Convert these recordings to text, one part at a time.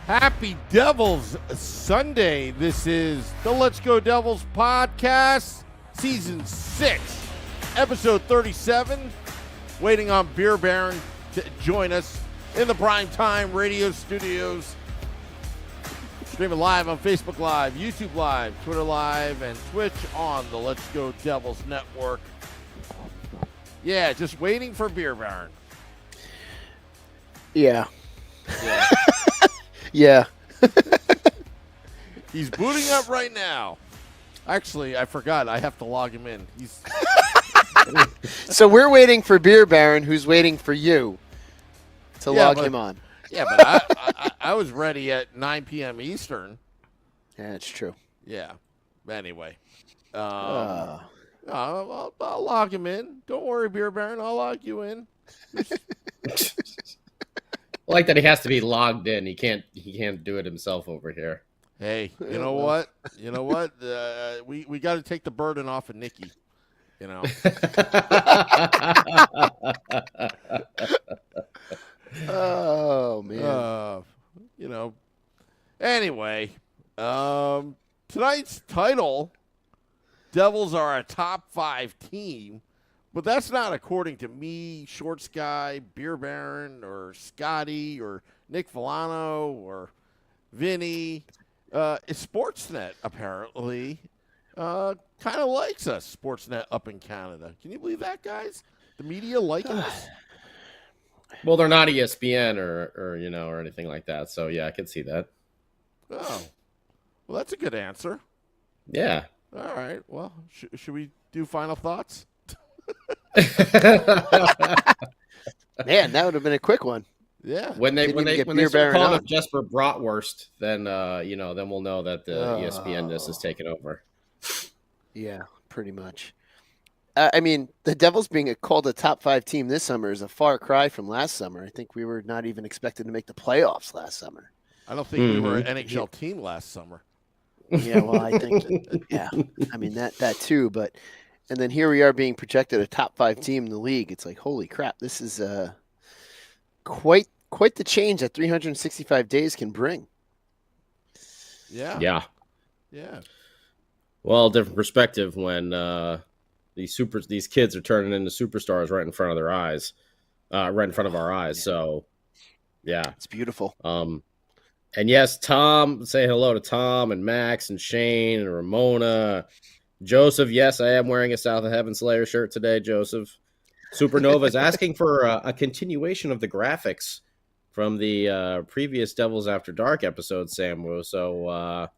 Happy Devils Sunday. This is the Let's Go Devils podcast, season 6, episode 37. Waiting on Beer Baron to join us in the primetime radio studios. Streaming live on Facebook Live, YouTube Live, Twitter Live, and Twitch on the Let's Go Devils network. Yeah, just waiting for Beer Baron. Yeah. Yeah. He's booting up right now. Actually, I forgot. I have to log him in. He's So we're waiting for Beer Baron, who's waiting for you to log him on. Yeah, but I was ready at 9 p.m. Eastern. Yeah, it's true. Yeah. Anyway. I'll log him in. Don't worry, Beer Baron. I'll log you in. I like that he has to be logged in. He can't do it himself over here. Hey, you know what? You know what? We got to take the burden off of Nikki. You know. Oh man. You know. Anyway, tonight's title, Devils are a top 5 team, but that's not according to me, Shorts Guy, Beer Baron, or Scotty, or Nick Villano, or Vinny. Sportsnet apparently kind of likes us, Sportsnet up in Canada. Can you believe that, guys? The media liking us? Well, they're not ESPN or anything like that. So yeah, I can see that. Oh, well, that's a good answer. Yeah. All right. Well, should we do final thoughts? Man, that would have been a quick one. Yeah. When they Beer start Baron calling on. him Jesper Bratwurst, then then we'll know that the ESPN-ness has taken over. Yeah, pretty much. I mean, the Devils being called a top 5 team this summer is a far cry from last summer. I think we were not even expected to make the playoffs last summer. I don't think we were an NHL team last summer. Yeah, well, I think, yeah. I mean, that too, but and then here we are being projected a top 5 team in the league. It's like, holy crap, this is quite the change that 365 days can bring. Yeah. Yeah. Yeah. Well, different perspective when these kids are turning into superstars right in front of their eyes, right in front of our eyes. So, yeah, It's beautiful. And yes, Tom, say hello to Tom and Max and Shane and Ramona. Joseph, yes, I am wearing a South of Heaven Slayer shirt today, Joseph. Supernova is asking for a continuation of the graphics from the previous Devils After Dark episode, Samu. So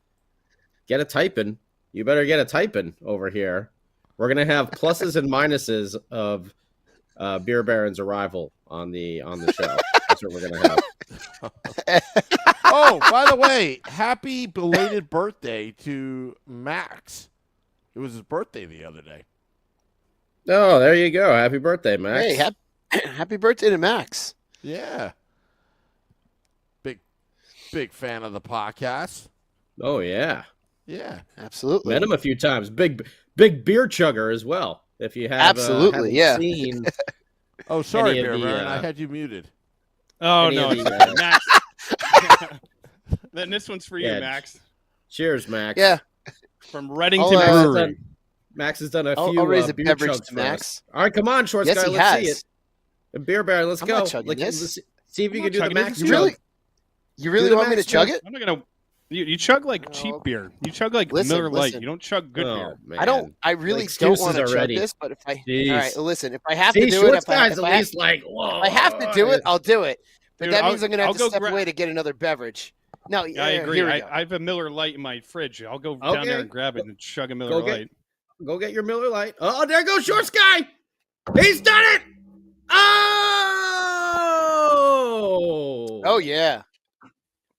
get a typing. You better get a typing over here. We're going to have pluses and minuses of Beer Baron's arrival on the show. That's what we're going to have. Oh, by the way, happy belated birthday to Max. It was his birthday the other day. Oh, there you go. Happy birthday, Max. Hey, happy birthday to Max. Yeah. Big fan of the podcast. Oh, yeah. Yeah. Absolutely. Met him a few times. Big beer chugger as well. If you have Absolutely, yeah. seen Oh, sorry, Any of Beer the, Baron. I had you muted. Oh, any no. of the, Max. Then this one's for you, Yeah. Max. cheers, Max. Yeah. From Reddington I'll, Brewery. Max has done a I'll few raise a beer beverage chugs to for us. Max. All right, come on, Shorts Yes, guy. he Let's see has. it. And Beer Baron, let's I'm go. not chugging this. Let's see if you I'm can do not the chugging Max this. chug. You really the want me to Max chug chug. it? I'm not gonna. You chug like No. cheap beer. You chug like Listen, Miller Lite. listen. You don't chug good beer. Man. I really The don't excuses want to chug already. this, but if I Jeez. all right, listen, if I have See, to do Shorts it, guy's if at I least like, whoa. if I have to do it, I'll do it. But Dude, that means I'm gonna have I'll to go step gra- away to get another beverage. No, Yeah, I agree. Here we go. I have a Miller Lite in my fridge. I'll go down Okay. there and grab it and chug a Miller Go get- Lite. Go get your Miller Lite. Oh, there goes Shorts guy. He's done it. Oh. Oh yeah,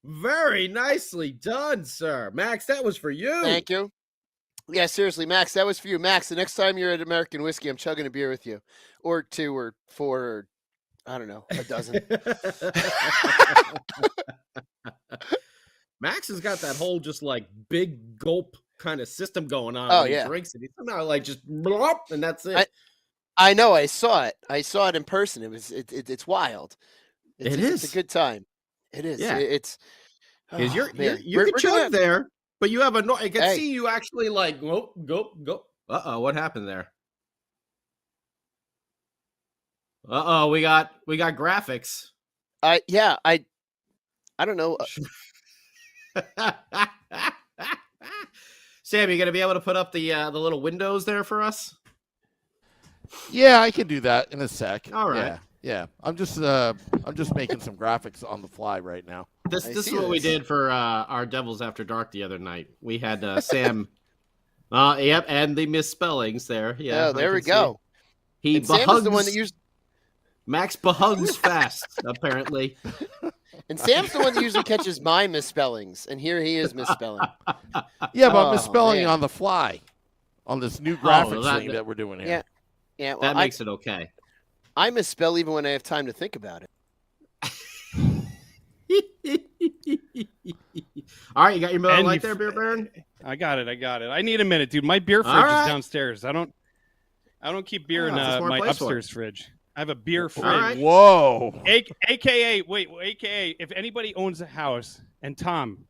Very nicely done, sir. Max, that was for you. thank you. Yeah, seriously, Max, that was for you, Max. The next time you're at American Whiskey, I'm chugging a beer with you, or 2 or 4 or I don't know, a dozen. Max has got that whole just like big gulp kind of system going on. Oh, when yeah. He drinks it. He's somehow like just blop, and that's it. I know. I saw it. I saw it in person. It's wild. It's It It's is. a good time. It is. Yeah. It's Because Oh, you man. can We're chug gonna- there, but you have a I can Hey. see you actually like go. What happened there? We got graphics. I don't know. Sam, you gonna be able to put up the little windows there for us? Yeah, I can do that in a sec. All right. Yeah. I'm just making some graphics on the fly right now. This I is see what we this. did for our Devils After Dark the other night. We had Sam. Yep, and the misspellings there. Yeah, Oh, there I we can see. go. He And Sam is the one that behugs. used. Max behugs fast, apparently. And Sam's the one that usually catches my misspellings, and here he is misspelling. Yeah, but I'm Oh, misspelling man. on the fly on this new graphics that- thing that we're doing here. Yeah. Yeah, well, That makes it okay. I misspell even when I have time to think about it. All right, you got your Miller And Lite you there, Beer Baron? I got it. I need a minute, dude. My beer fridge All right. is downstairs. I don't keep beer in there's more my place for it. upstairs fridge. I have a beer fridge. All right. Whoa. AKA, if anybody owns a house, and Tom,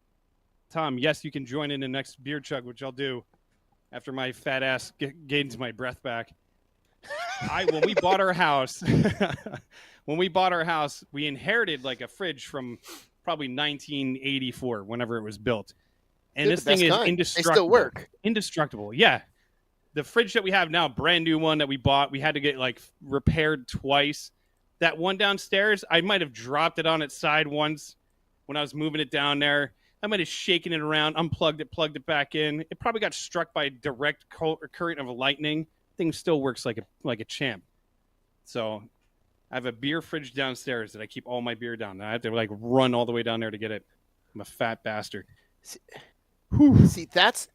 yes, you can join in the next beer chug, which I'll do after my fat ass gains my breath back. When we bought our house, we inherited like a fridge from probably 1984, whenever it was built. And They're this the thing best is kind. indestructible. They still work. Indestructible. Yeah. The fridge that we have now, brand new one that we bought, we had to get like repaired twice. That one downstairs, I might have dropped it on its side once when I was moving it down there. I might have shaken it around, unplugged it, plugged it back in. It probably got struck by a direct current of lightning. Thing still works like a champ. So I have a beer fridge downstairs that I keep all my beer down. I have to like run all the way down there to get it. I'm a fat bastard. See, that's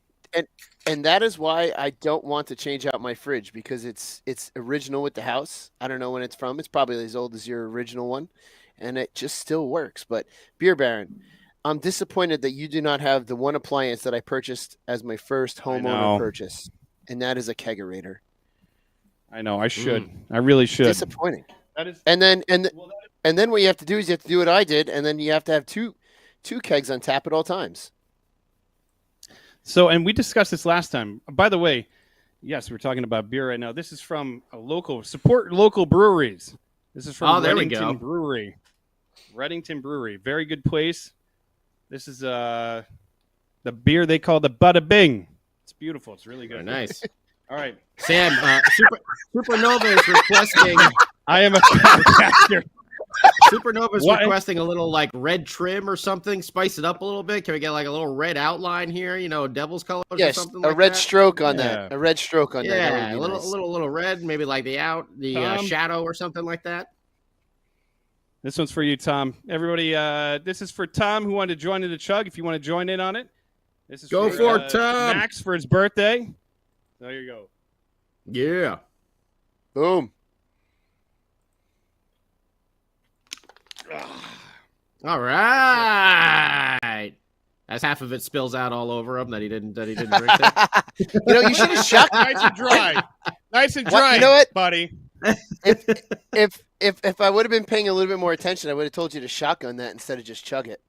and that is why I don't want to change out my fridge, because it's original with the house. I don't know when it's from. It's probably as old as your original one, and it just still works. But Beer Baron, I'm disappointed that you do not have the one appliance that I purchased as my first know. homeowner purchase, and that is a kegerator. I know. I should. I really should. Disappointing. That is. And then what you have to do is you have to do what I did, and then you have to have two kegs on tap at all times. So, and we discussed this last time. By the way, yes, we're talking about beer right now. This is from support local breweries. This is from there we Reddington go. Brewery. Reddington Brewery. Very good place. This is the beer they call the Bada Bing. It's beautiful. It's really Very good. nice. All right. Sam, Supernova is requesting. I am a bastard. Supernova is What? requesting a little like red trim or something. Spice it up a little bit. Can we get like a little red outline here? Devil's colors or Yes, something a like red that? stroke on Yeah. that. A red stroke on that. Yeah, That a would be nice. little red, maybe like the shadow or something like that. This one's for you, Tom. Everybody, this is for Tom who wanted to join in the chug. If you want to join in on it, this is Go for it, Tom. Max for his birthday. There you go. Yeah. Boom. All right. As half of it spills out all over him that he didn't drink it. You should have shot. Nice and dry. Nice and What? dry. You know what? buddy? If I would have been paying a little bit more attention, I would have told you to shotgun that instead of just chug it.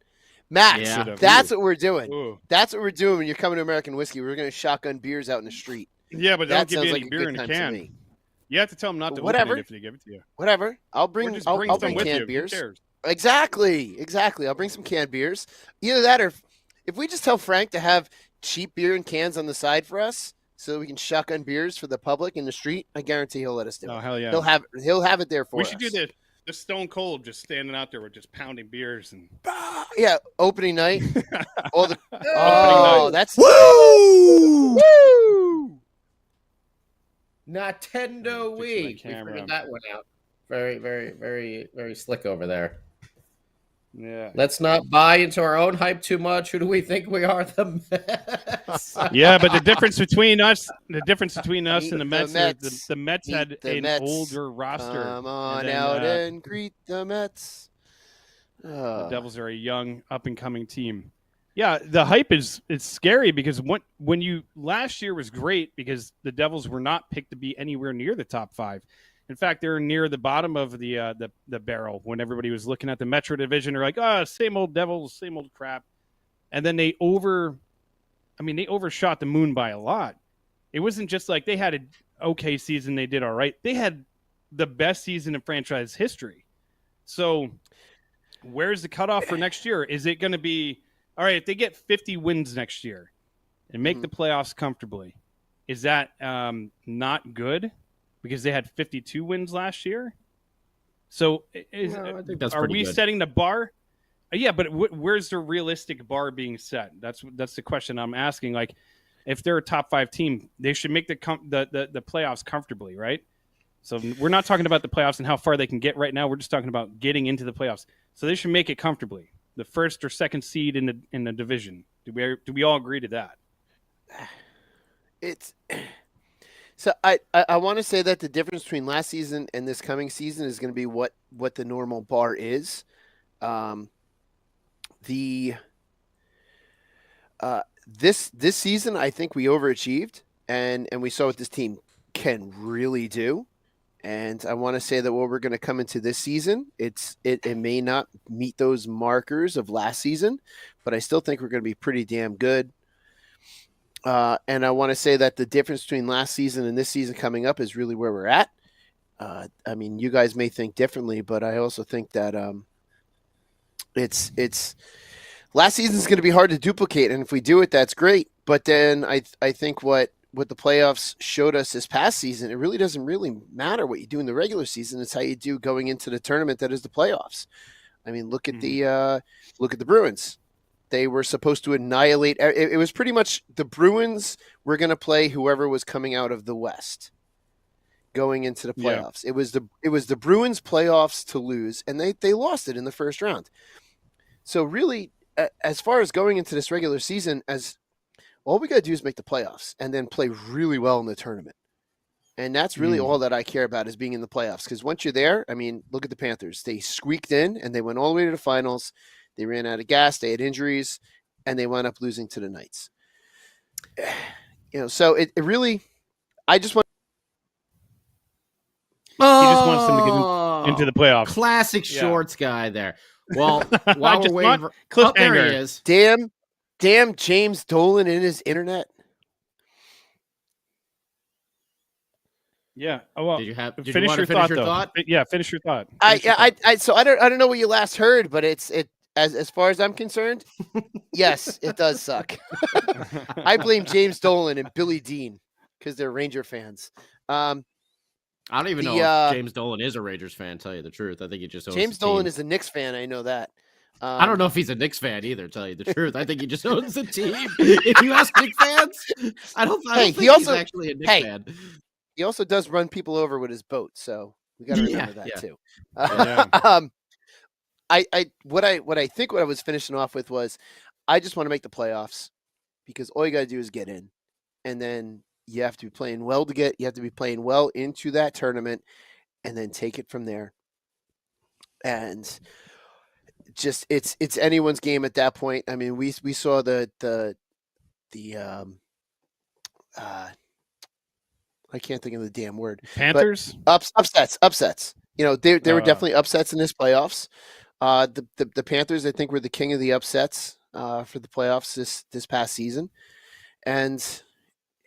Max, Yeah. that's what we're doing. Ooh. That's what we're doing when you're coming to American Whiskey. We're going to shotgun beers out in the street. Yeah, but they That don't give you sounds any like a beer good in a time to can. me. You have to tell them not to Whatever. open it if they give it to you. Whatever. I'll Or bring just I'll bring bring some with canned you. Who beers. cares? Exactly. I'll bring some canned beers. Either that, or if we just tell Frank to have cheap beer in cans on the side for us, so that we can shotgun beers for the public in the street, I guarantee he'll let us do Oh it. hell yeah! He'll have it there for We us. should do the Stone Cold, just standing out there with just pounding beers and. Yeah, opening night. All the night. that's Woo! woo. Nintendo Fix my Wii. We camera. figured that one out. Very, very, very, very slick over there. Yeah. Let's not buy into our own hype too much. Who do we think we are? The Mets. Yeah, but the difference between us and the Mets, Mets. the Mets had Meet the an Mets. older roster. Come on then, out and greet the Mets. The Devils are a young, up and coming team. Yeah, the hype is scary because when you last year was great because the Devils were not picked to be anywhere near the top 5. In fact, they're near the bottom of the barrel when everybody was looking at the Metro Division. They're like, same old Devils, same old crap. and then they overshot the moon by a lot. It wasn't just like they had an okay season, they did all right. They had the best season in franchise history. So where's the cutoff for next year? Is it going to be, all right, if they get 50 wins next year and make the playoffs comfortably, is that not good because they had 52 wins last year? So I think that's are pretty we good. setting the bar? Yeah, but where's the realistic bar being set? That's the question I'm asking. Like, if they're a top 5 team, they should make the playoffs comfortably, right? So we're not talking about the playoffs and how far they can get right now. We're just talking about getting into the playoffs. So they should make it comfortably. The first or second seed in the division. Do we all agree to that? It's so I want to say that the difference between last season and this coming season is going to be what the normal bar is. This season, I think we overachieved, and we saw what this team can really do. And I want to say that what we're going to come into this season, it may not meet those markers of last season, but I still think we're going to be pretty damn good. And I want to say that the difference between last season and this season coming up is really where we're at. I mean, you guys may think differently, but I also think that it's last season is going to be hard to duplicate, and if we do it, that's great. But then I think what the playoffs showed us this past season, it really doesn't really matter what you do in the regular season. It's how you do going into the tournament that is the playoffs. I mean, look at the Bruins. They were supposed to annihilate. It was pretty much the Bruins were going to play whoever was coming out of the West going into the playoffs. Yeah. It was the Bruins playoffs to lose, and they lost it in the first round. So really, as far as going into this regular season, as all we got to do is make the playoffs and then play really well in the tournament. And that's really all that I care about is being in the playoffs. Because once you're there, I mean, look at the Panthers. They squeaked in and they went all the way to the finals. They ran out of gas. They had injuries, and they wound up losing to the Knights. So it really, I just want. He just wants them to get into the playoffs. Classic shorts guy there. Well, while we're waiting, there he is. Damn James Dolan in his internet. Yeah. Oh, well, Did you finish your thought? Yeah, finish your thought. So I don't know what you last heard, but it's as far as I'm concerned, yes, it does suck. I blame James Dolan and Billy Dean because they're Ranger fans. I don't even know if James Dolan is a Rangers fan, tell you the truth. I think he just owns James the team. Dolan is a Knicks fan. I know that. I don't know if he's a Knicks fan either, tell you the truth. I think he just owns the team. If you ask Knicks fans, I don't think he's actually a Knicks fan. He also does run people over with his boat, so we got to remember that too. What I was finishing off with was I just want to make the playoffs because all you got to do is get in, and then you have to be playing well you have to be playing well into that tournament, and then take it from there. And just it's anyone's game at that point. I mean, we saw the I can't think of the damn word. Panthers? Upsets. You know, they were definitely upsets in this playoffs. The Panthers, I think, were the king of the upsets for the playoffs this past season. And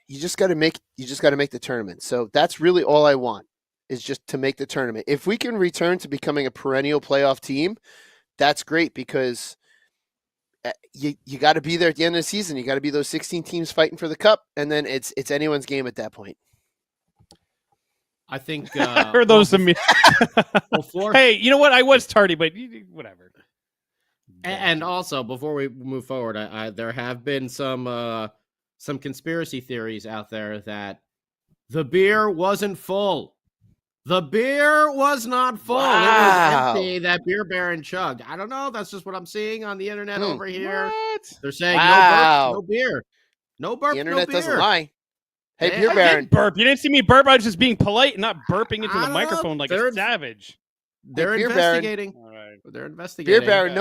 you just got to make the tournament. So that's really all I want is just to make the tournament. If we can return to becoming a perennial playoff team, that's great because you got to be there at the end of the season. You got to be those 16 teams fighting for the cup, and then it's anyone's game at that point. I think heard those of me. Hey, you know what? I was tardy, but whatever. And also, before we move forward, there have been some conspiracy theories out there that the beer wasn't full. The beer was not full. Wow. It was empty. That beer baron chugged. I don't know. That's just what I'm seeing on the internet over here. What? They're saying no burp, no beer. No burp, the internet no beer. Doesn't lie. Hey, beer baron. I didn't burp. You didn't see me burp. I was just being polite and not burping into the microphone like a savage. They're investigating. All right. They're investigating. Beer baron.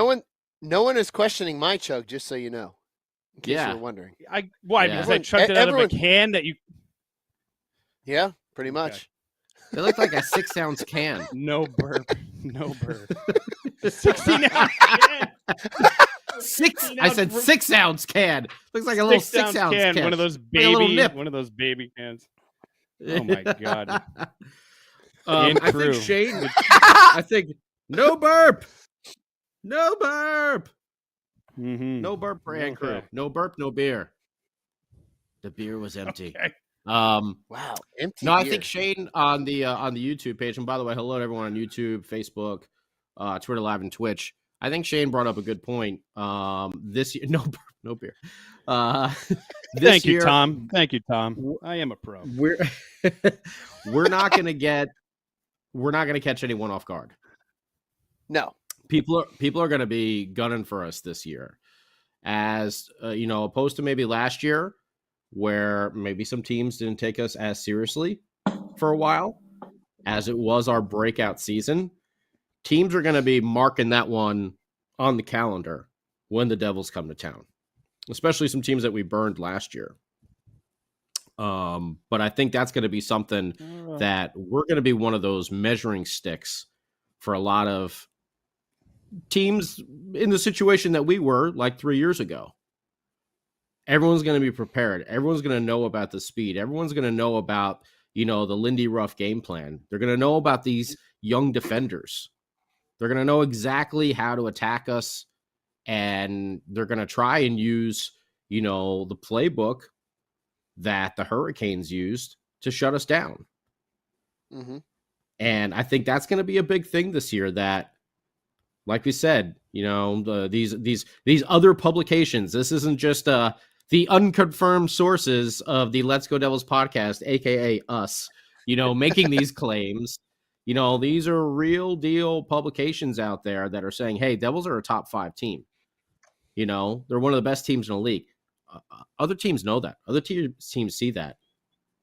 No one is questioning my chug. Just so you know, in case you're wondering. Because I chugged it out of a can that you. Yeah, pretty much. Okay. They look like a 6-ounce can. No burp. 16-ounce can. Six. I said 6 ounce can. Looks like a little 6 ounce can. One of those Like a little baby, nip. one of those baby cans. Oh my god. I think crew. Shane. I think no burp. No burp. Mm-hmm. No burp for and crew. Okay. No burp. No beer. The beer was empty. Okay. Wow, empty. No, I beer. think Shane on the YouTube page, and by the way, hello to everyone on YouTube, Facebook, Twitter Live, and Twitch. I think Shane brought up a good point. This year, no beer. Thank you, Tom. Thank you, Tom. I am a pro. We're not gonna catch anyone off guard. No, People are gonna be gunning for us this year, as opposed to maybe last year, where maybe some teams didn't take us as seriously for a while, as it was our breakout season. Teams are going to be marking that one on the calendar when the Devils come to town, especially some teams that we burned last year. But I think that's going to be something that we're going to be one of those measuring sticks for a lot of teams in the situation that we were like 3 years ago. Everyone's going to be prepared. Everyone's going to know about the speed. Everyone's going to know about, the Lindy Ruff game plan. They're going to know about these young defenders. They're going to know exactly how to attack us, and they're going to try and use, the playbook that the Hurricanes used to shut us down. Mm-hmm. And I think that's going to be a big thing this year that, like we said, these other publications, this isn't just the unconfirmed sources of the Let's Go Devils podcast, aka us, making these claims. These are real deal publications out there that are saying, hey, Devils are a top 5 team. They're one of the best teams in the league. Other teams know that. Other teams see that.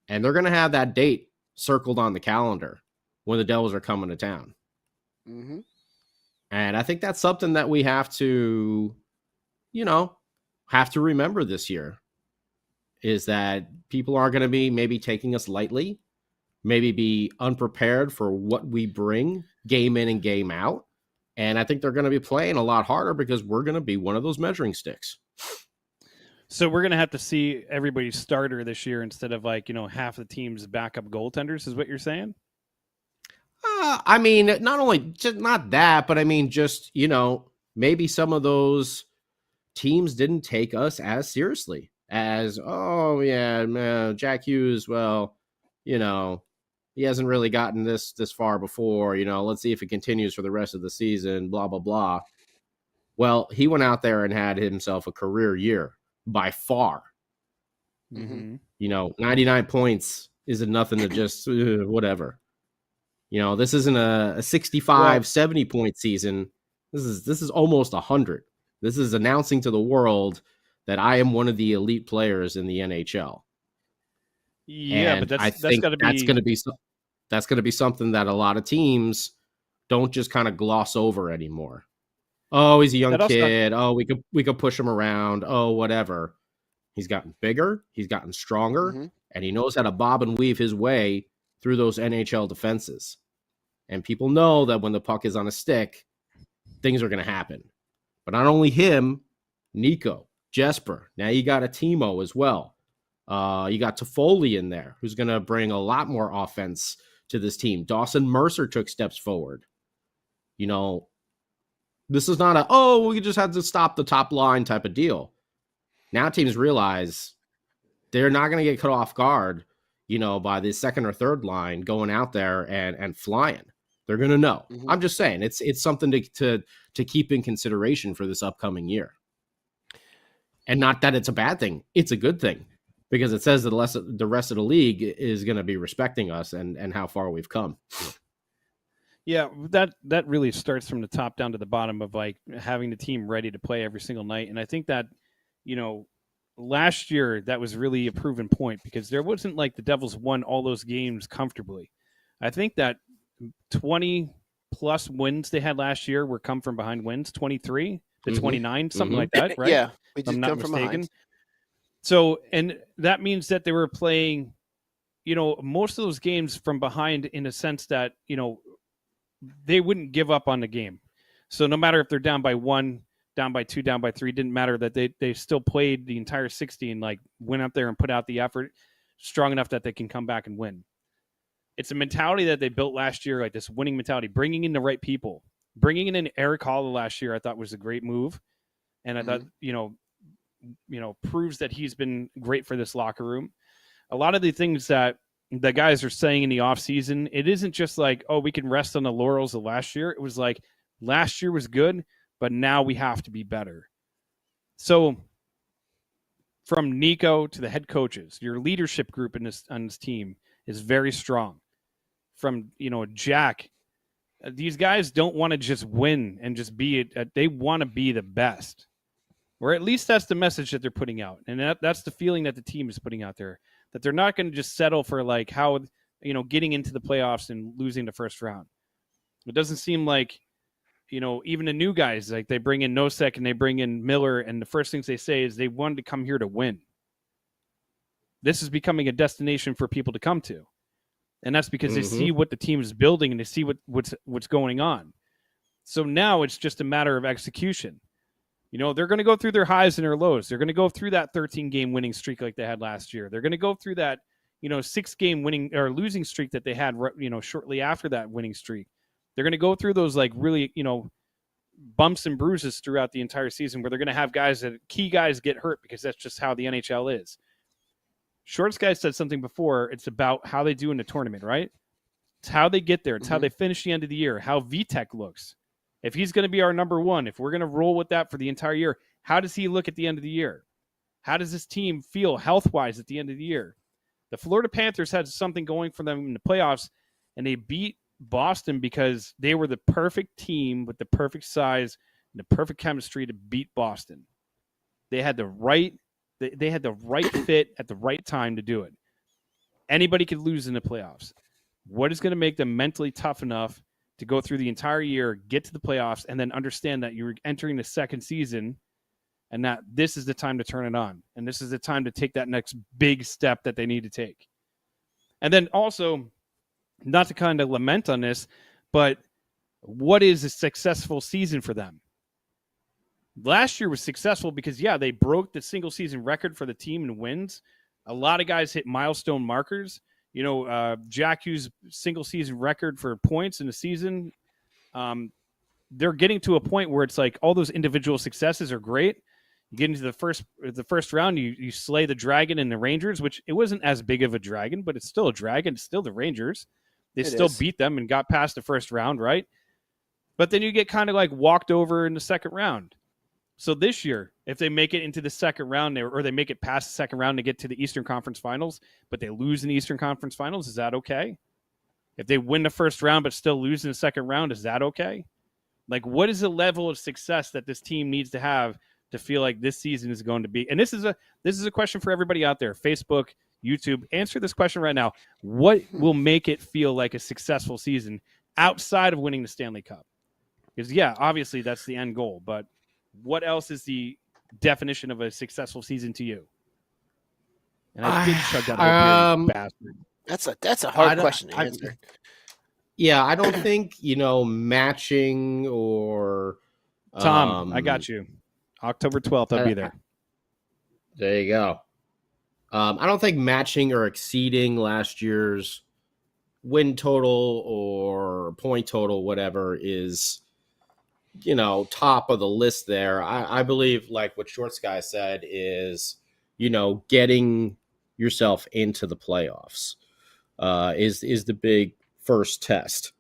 And they're going to have that date circled on the calendar when the Devils are coming to town. Mm-hmm. And I think that's something that we have to, remember this year, is that people are going to be maybe taking us lightly, maybe be unprepared for what we bring game in and game out. And I think they're going to be playing a lot harder because we're going to be one of those measuring sticks. So we're going to have to see everybody's starter this year instead of half the team's backup goaltenders, is what you're saying? I mean, not that, but I mean, just, maybe some of those teams didn't take us as seriously as, oh yeah, man, Jack Hughes. Well, he hasn't really gotten this far before, let's see if it continues for the rest of the season, blah, blah, blah. Well, he went out there and had himself a career year by far. Mm-hmm. 99 points isn't nothing to just whatever. This isn't a 65, 70 point season. This is almost 100. This is announcing to the world that I am one of the elite players in the NHL. Yeah, and but that's going to be something that a lot of teams don't just kind of gloss over anymore. Oh, he's a young kid. Oh, we could push him around. Oh, whatever. He's gotten bigger. He's gotten stronger, Mm-hmm. and he knows how to bob and weave his way through those NHL defenses. And people know that when the puck is on a stick, things are going to happen. But not only him, Nico, Jesper. Now you got a Timo as well. You got Toffoli in there, who's going to bring a lot more offense to this team. Dawson Mercer took steps forward. This is not we just had to stop the top line type of deal. Now teams realize they're not going to get caught off guard, by the second or third line going out there and flying. They're going to know. Mm-hmm. I'm just saying it's something to keep in consideration for this upcoming year. And not that it's a bad thing. It's a good thing because it says that the rest of the league is going to be respecting us and how far we've come. Yeah, that really starts from the top down to the bottom of having the team ready to play every single night. And I think that, last year that was really a proven point because there wasn't the Devils won all those games comfortably. I think that 20 plus wins they had last year were come from behind wins, 23 to 29, something like that, right? Yeah, we if just I'm not come from mistaken. behind. So, and that means that they were playing, most of those games from behind in a sense that, they wouldn't give up on the game. So no matter if they're down by 1, down by 2, down by 3. Didn't matter that they still played the entire 60 and like went up there and put out the effort strong enough that they can come back and win. It's a mentality that they built last year, like this winning mentality, bringing in the right people. Bringing in Eric Hall last year, I thought was a great move. And I thought, proves that he's been great for this locker room. A lot of the things that the guys are saying in the offseason, it isn't just like, oh, we can rest on the laurels of last year. It was like, last year was good, but now we have to be better. So from Nico to the head coaches, your leadership group on this team is very strong. From, Jack, these guys don't want to just win and just be it. They want to be the best. Or at least that's the message that they're putting out. And that's the feeling that the team is putting out there, that they're not going to just settle for like how, getting into the playoffs and losing the first round. It doesn't seem like, even the new guys, like they bring in Nosek and they bring in Miller, and the first things they say is they wanted to come here to win. This is becoming a destination for people to come to. And that's because they see what the team is building and they see what's going on. So now it's just a matter of execution. They're going to go through their highs and their lows. They're going to go through that 13-game winning streak like they had last year. They're going to go through that, 6-game winning or losing streak that they had, shortly after that winning streak. They're going to go through those like really, bumps and bruises throughout the entire season where they're going to have key guys get hurt because that's just how the NHL is. Shorts guy said something before. It's about how they do in the tournament, right? It's how they get there. It's how they finish the end of the year, how VTech looks. If he's going to be our number one, if we're going to roll with that for the entire year, how does he look at the end of the year? How does this team feel health-wise at the end of the year? The Florida Panthers had something going for them in the playoffs, and they beat Boston because they were the perfect team with the perfect size and the perfect chemistry to beat Boston. They had the right fit at the right time to do it. Anybody could lose in the playoffs. What is going to make them mentally tough enough to go through the entire year, get to the playoffs, and then understand that you're entering the second season and that this is the time to turn it on. And this is the time to take that next big step that they need to take. And then also, not to kind of lament on this, but what is a successful season for them? Last year was successful because, they broke the single season record for the team in wins. A lot of guys hit milestone markers. Jack Hughes' single season record for points in the season. They're getting to a point where it's like all those individual successes are great. You get into the first round, you slay the Dragon and the Rangers, which it wasn't as big of a dragon, but it's still a dragon. It's still the Rangers. They still beat them and got past the first round, right? But then you get kind of like walked over in the second round. So this year, if they make it into the second round or they make it past the second round to get to the Eastern Conference Finals, but they lose in the Eastern Conference Finals, is that okay? If they win the first round but still lose in the second round, is that okay? Like, what is the level of success that this team needs to have to feel like this season is going to be? And this is a question for everybody out there, Facebook, YouTube. Answer this question right now. What will make it feel like a successful season outside of winning the Stanley Cup? Because, obviously that's the end goal, but what else is the definition of a successful season to you? And I did chug that whole beer, bastard. That's a hard question to answer. I don't think, matching or Tom, I got you. October 12th, I'll be there. There you go. I don't think matching or exceeding last year's win total or point total, whatever, is top of the list there. I believe, like what Shorts Guy said, is, getting yourself into the playoffs is the big first test.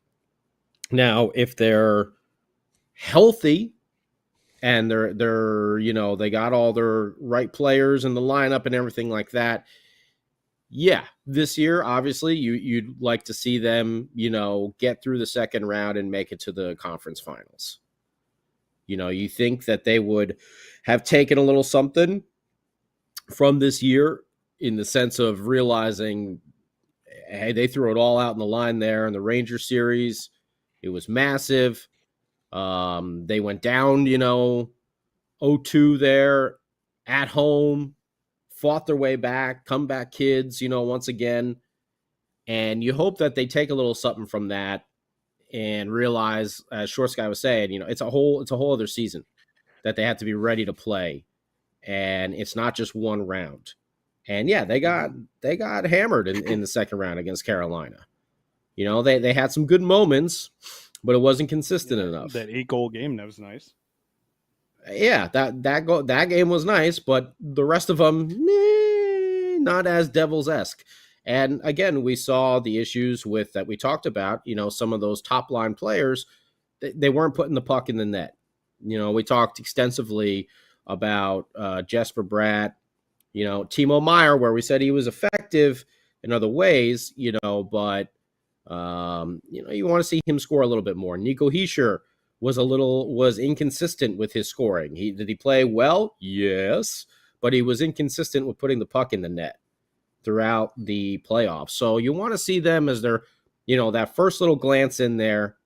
Now, if they're healthy and they're they got all their right players in the lineup and everything like that, this year, obviously, you'd like to see them, get through the second round and make it to the conference finals. You think that they would have taken a little something from this year in the sense of realizing, hey, they threw it all out in the line there in the Ranger series. It was massive. They went down, 0-2 there at home, fought their way back, comeback kids, once again. And you hope that they take a little something from that and realize, as Short Sky was saying, it's a whole other season that they have to be ready to play, and it's not just one round. And yeah, they got hammered in the second round against Carolina. You know, they had some good moments, but it wasn't consistent enough. That 8-goal game, that was nice. Yeah, that game was nice, but the rest of them, not as Devils-esque. And again, we saw the issues with that we talked about. You know, some of those top line players, they weren't putting the puck in the net. You know, we talked extensively about Jesper, Bratt, you know, Timo Meier, where we said he was effective in other ways, you know, but you know, you want to see him score a little bit more. Nico Hischier was inconsistent with his scoring. Did he play well? Yes, but he was inconsistent with putting the puck in the net throughout the playoffs. So you want to see them as their, you know, that first little glance in there,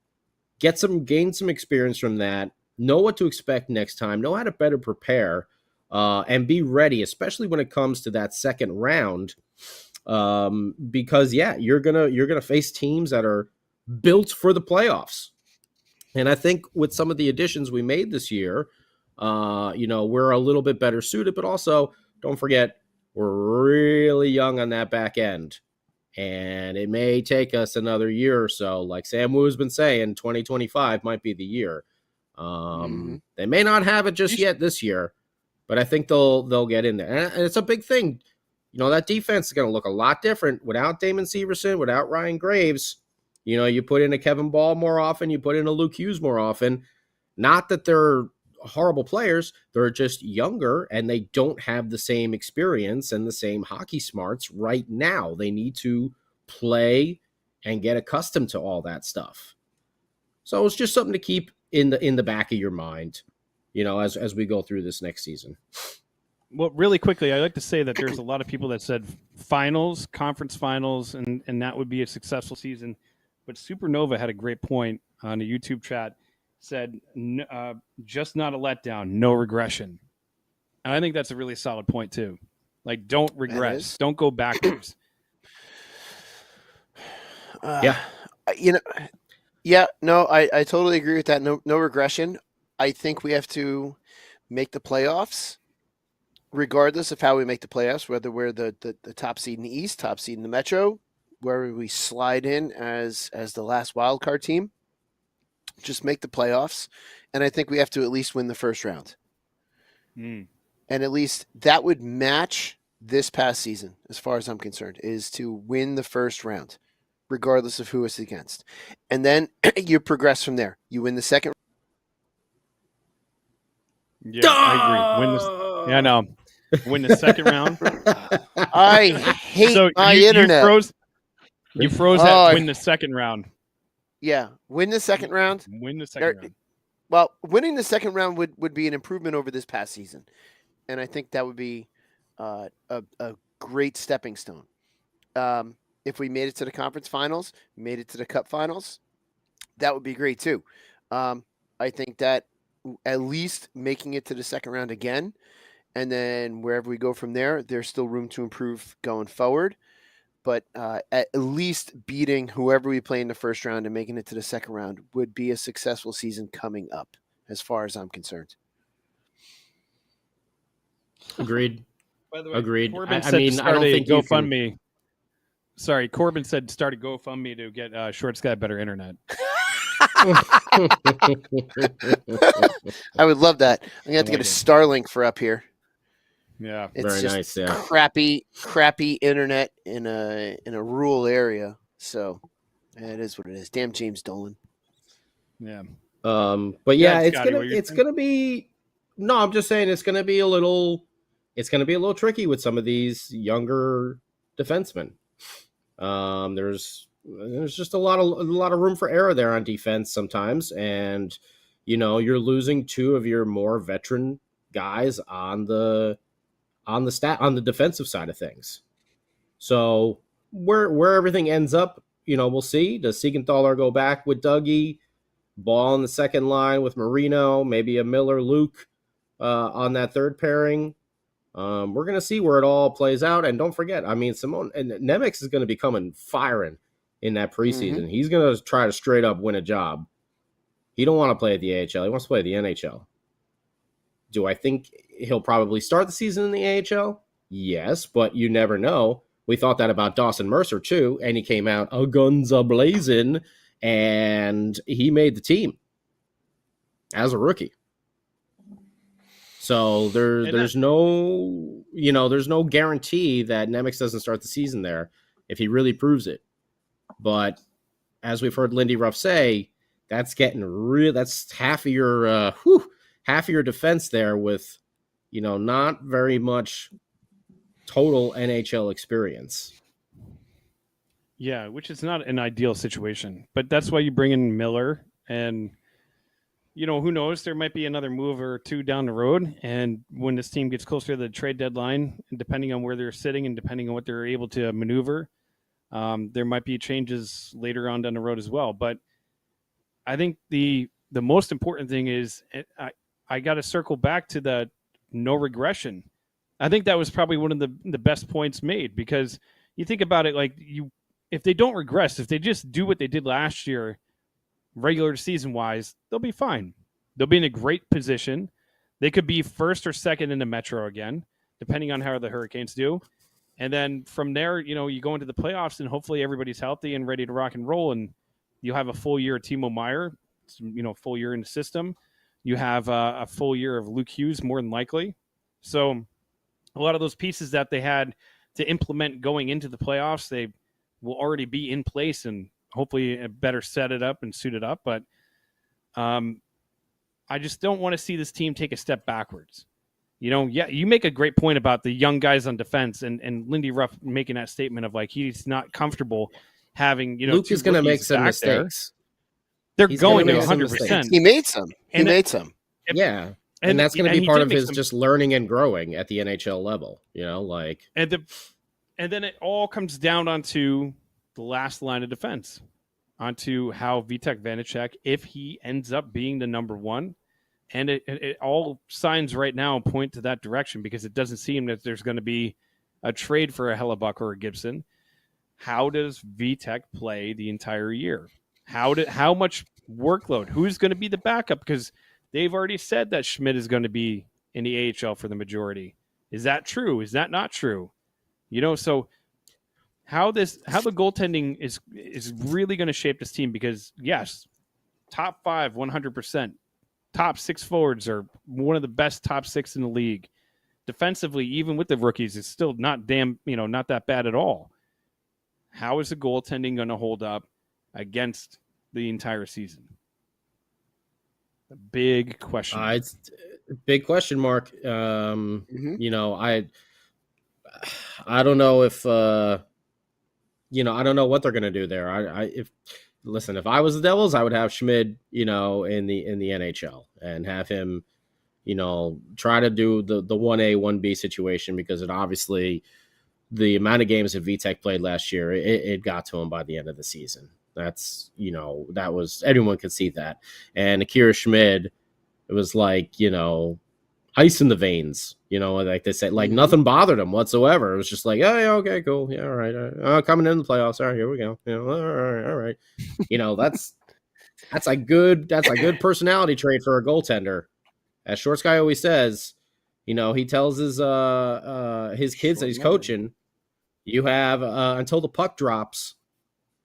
gain some experience from that, know what to expect next time, know how to better prepare, and be ready, especially when it comes to that second round. Because yeah, you're gonna face teams that are built for the playoffs. And I think with some of the additions we made this year, you know, we're a little bit better suited, but also don't forget, we're really young on that back end. And it may take us another year or so. Like Sam Wu's been saying, 2025 might be the year. They may not have it just yet this year, but I think they'll get in there. And it's a big thing. You know, that defense is going to look a lot different without Damon Severson, without Ryan Graves. You know, you put in a Kevin Ball more often, you put in a Luke Hughes more often. Not that they're horrible players, they're just younger and they don't have the same experience and the same hockey smarts right now. They need to play and get accustomed to all that stuff. So it's just something to keep in the back of your mind, you know, as we go through this next season. Well, really quickly, I'd like to say that there's a lot of people that said finals, conference finals, and that would be a successful season. But Supernova had a great point on a YouTube chat, said just not a letdown, no regression. And I think that's a really solid point too. Like, don't regress, don't go backwards. You know, yeah, no, I totally agree with that. No regression. I think we have to make the playoffs, regardless of how we make the playoffs, whether we're the top seed in the East, top seed in the Metro, where we slide in as the last wild card team. Just make the playoffs, and I think we have to at least win the first round. And at least that would match this past season, as far as I'm concerned, is to win the first round, regardless of who it's against. And then you progress from there. You win the second. Yeah, I agree. Win the second round. I hate my internet. You froze at win the second round. Yeah, win the second round. Win the second round. Well, winning the second round would be an improvement over this past season. And I think that would be a great stepping stone. If we made it to the conference finals, made it to the cup finals, that would be great too. I think that at least making it to the second round again, and then wherever we go from there, there's still room to improve going forward. But at least beating whoever we play in the first round and making it to the second round would be a successful season coming up, as far as I'm concerned. Agreed. By the way, Agreed. Corbin I mean, I don't think you can... GoFundMe. Sorry, Corbin said start a GoFundMe to get Short's got better internet. I would love that. I'm gonna have to get a Starlink for up here. Yeah, it's very just nice. Yeah, crappy internet in a rural area. So it is what it is. Damn James Dolan. Yeah. But yeah, it's gonna be. No, I'm just saying it's gonna be a little tricky with some of these younger defensemen. There's just a lot of room for error there on defense sometimes, and you know, you're losing two of your more veteran guys on the defensive side of things. So where everything ends up, you know, we'll see. Does Siegenthaler go back with Dougie, Ball in the second line with Marino, maybe a Miller Luke on that third pairing? We're gonna see where it all plays out. And don't forget, I mean, Simone and Nemec is gonna be coming firing in that preseason. He's gonna try to straight up win a job. He don't want to play at the AHL. He wants to play at the NHL. Do I think he'll probably start the season in the AHL? Yes, but you never know. We thought that about Dawson Mercer too, and he came out a guns a blazing, and he made the team as a rookie. So there's no guarantee that Nemec doesn't start the season there if he really proves it. But as we've heard Lindy Ruff say, that's getting real. That's half of your defense there with, not very much total NHL experience. Yeah, which is not an ideal situation, but that's why you bring in Miller, and who knows, there might be another move or two down the road, and when this team gets closer to the trade deadline, and depending on where they're sitting and depending on what they're able to maneuver, there might be changes later on down the road as well. But I think the most important thing is I got to circle back to the no regression. I think that was probably one of the best points made, because you think about it, like, if they don't regress, if they just do what they did last year, regular season wise, they'll be fine. They'll be in a great position. They could be first or second in the Metro again, depending on how the Hurricanes do. And then from there, you go into the playoffs, and hopefully everybody's healthy and ready to rock and roll, and you'll have a full year of Timo Meier, full year in the system. You have a full year of Luke Hughes, more than likely. So a lot of those pieces that they had to implement going into the playoffs, they will already be in place, and hopefully better set it up and suit it up. But I just don't want to see this team take a step backwards. You make a great point about the young guys on defense, and Lindy Ruff making that statement of, like, he's not comfortable having, Luke is going to make some mistakes. They're going to 100%. He made some. Yeah. And that's going to be part of his just learning and growing at the NHL level, and then it all comes down onto the last line of defense, onto how Vitek Vanacek, if he ends up being the number one, and it all signs right now point to that direction, because it doesn't seem that there's going to be a trade for a Hellebuck or a Gibson. How does Vitek play the entire year? How much workload? Who's going to be the backup? Because they've already said that Schmidt is going to be in the AHL for the majority. Is that true? Is that not true? So how the goaltending is really going to shape this team, because yes, top 5, 100%, top 6 forwards are one of the best top 6 in the league. Defensively, even with the rookies, it's still not not that bad at all. How is the goaltending going to hold up against the entire season? A big question. It's a big question mark. I don't know if I don't know what they're going to do there. If I was the Devils, I would have Schmid, in the NHL, and have him, try to do the 1A, 1B situation, because it obviously, the amount of games that Vitek played last year, it got to him by the end of the season. That's, that was, everyone could see that. And Akira Schmid, it was like, ice in the veins, like they said, like nothing bothered him whatsoever. It was just like, oh, yeah, okay, cool. Yeah, all right. Coming in the playoffs. All right, here we go. All right. That's a good personality trait for a goaltender. As Shorts Guy always says, he tells his kids that he's coaching, you have until the puck drops.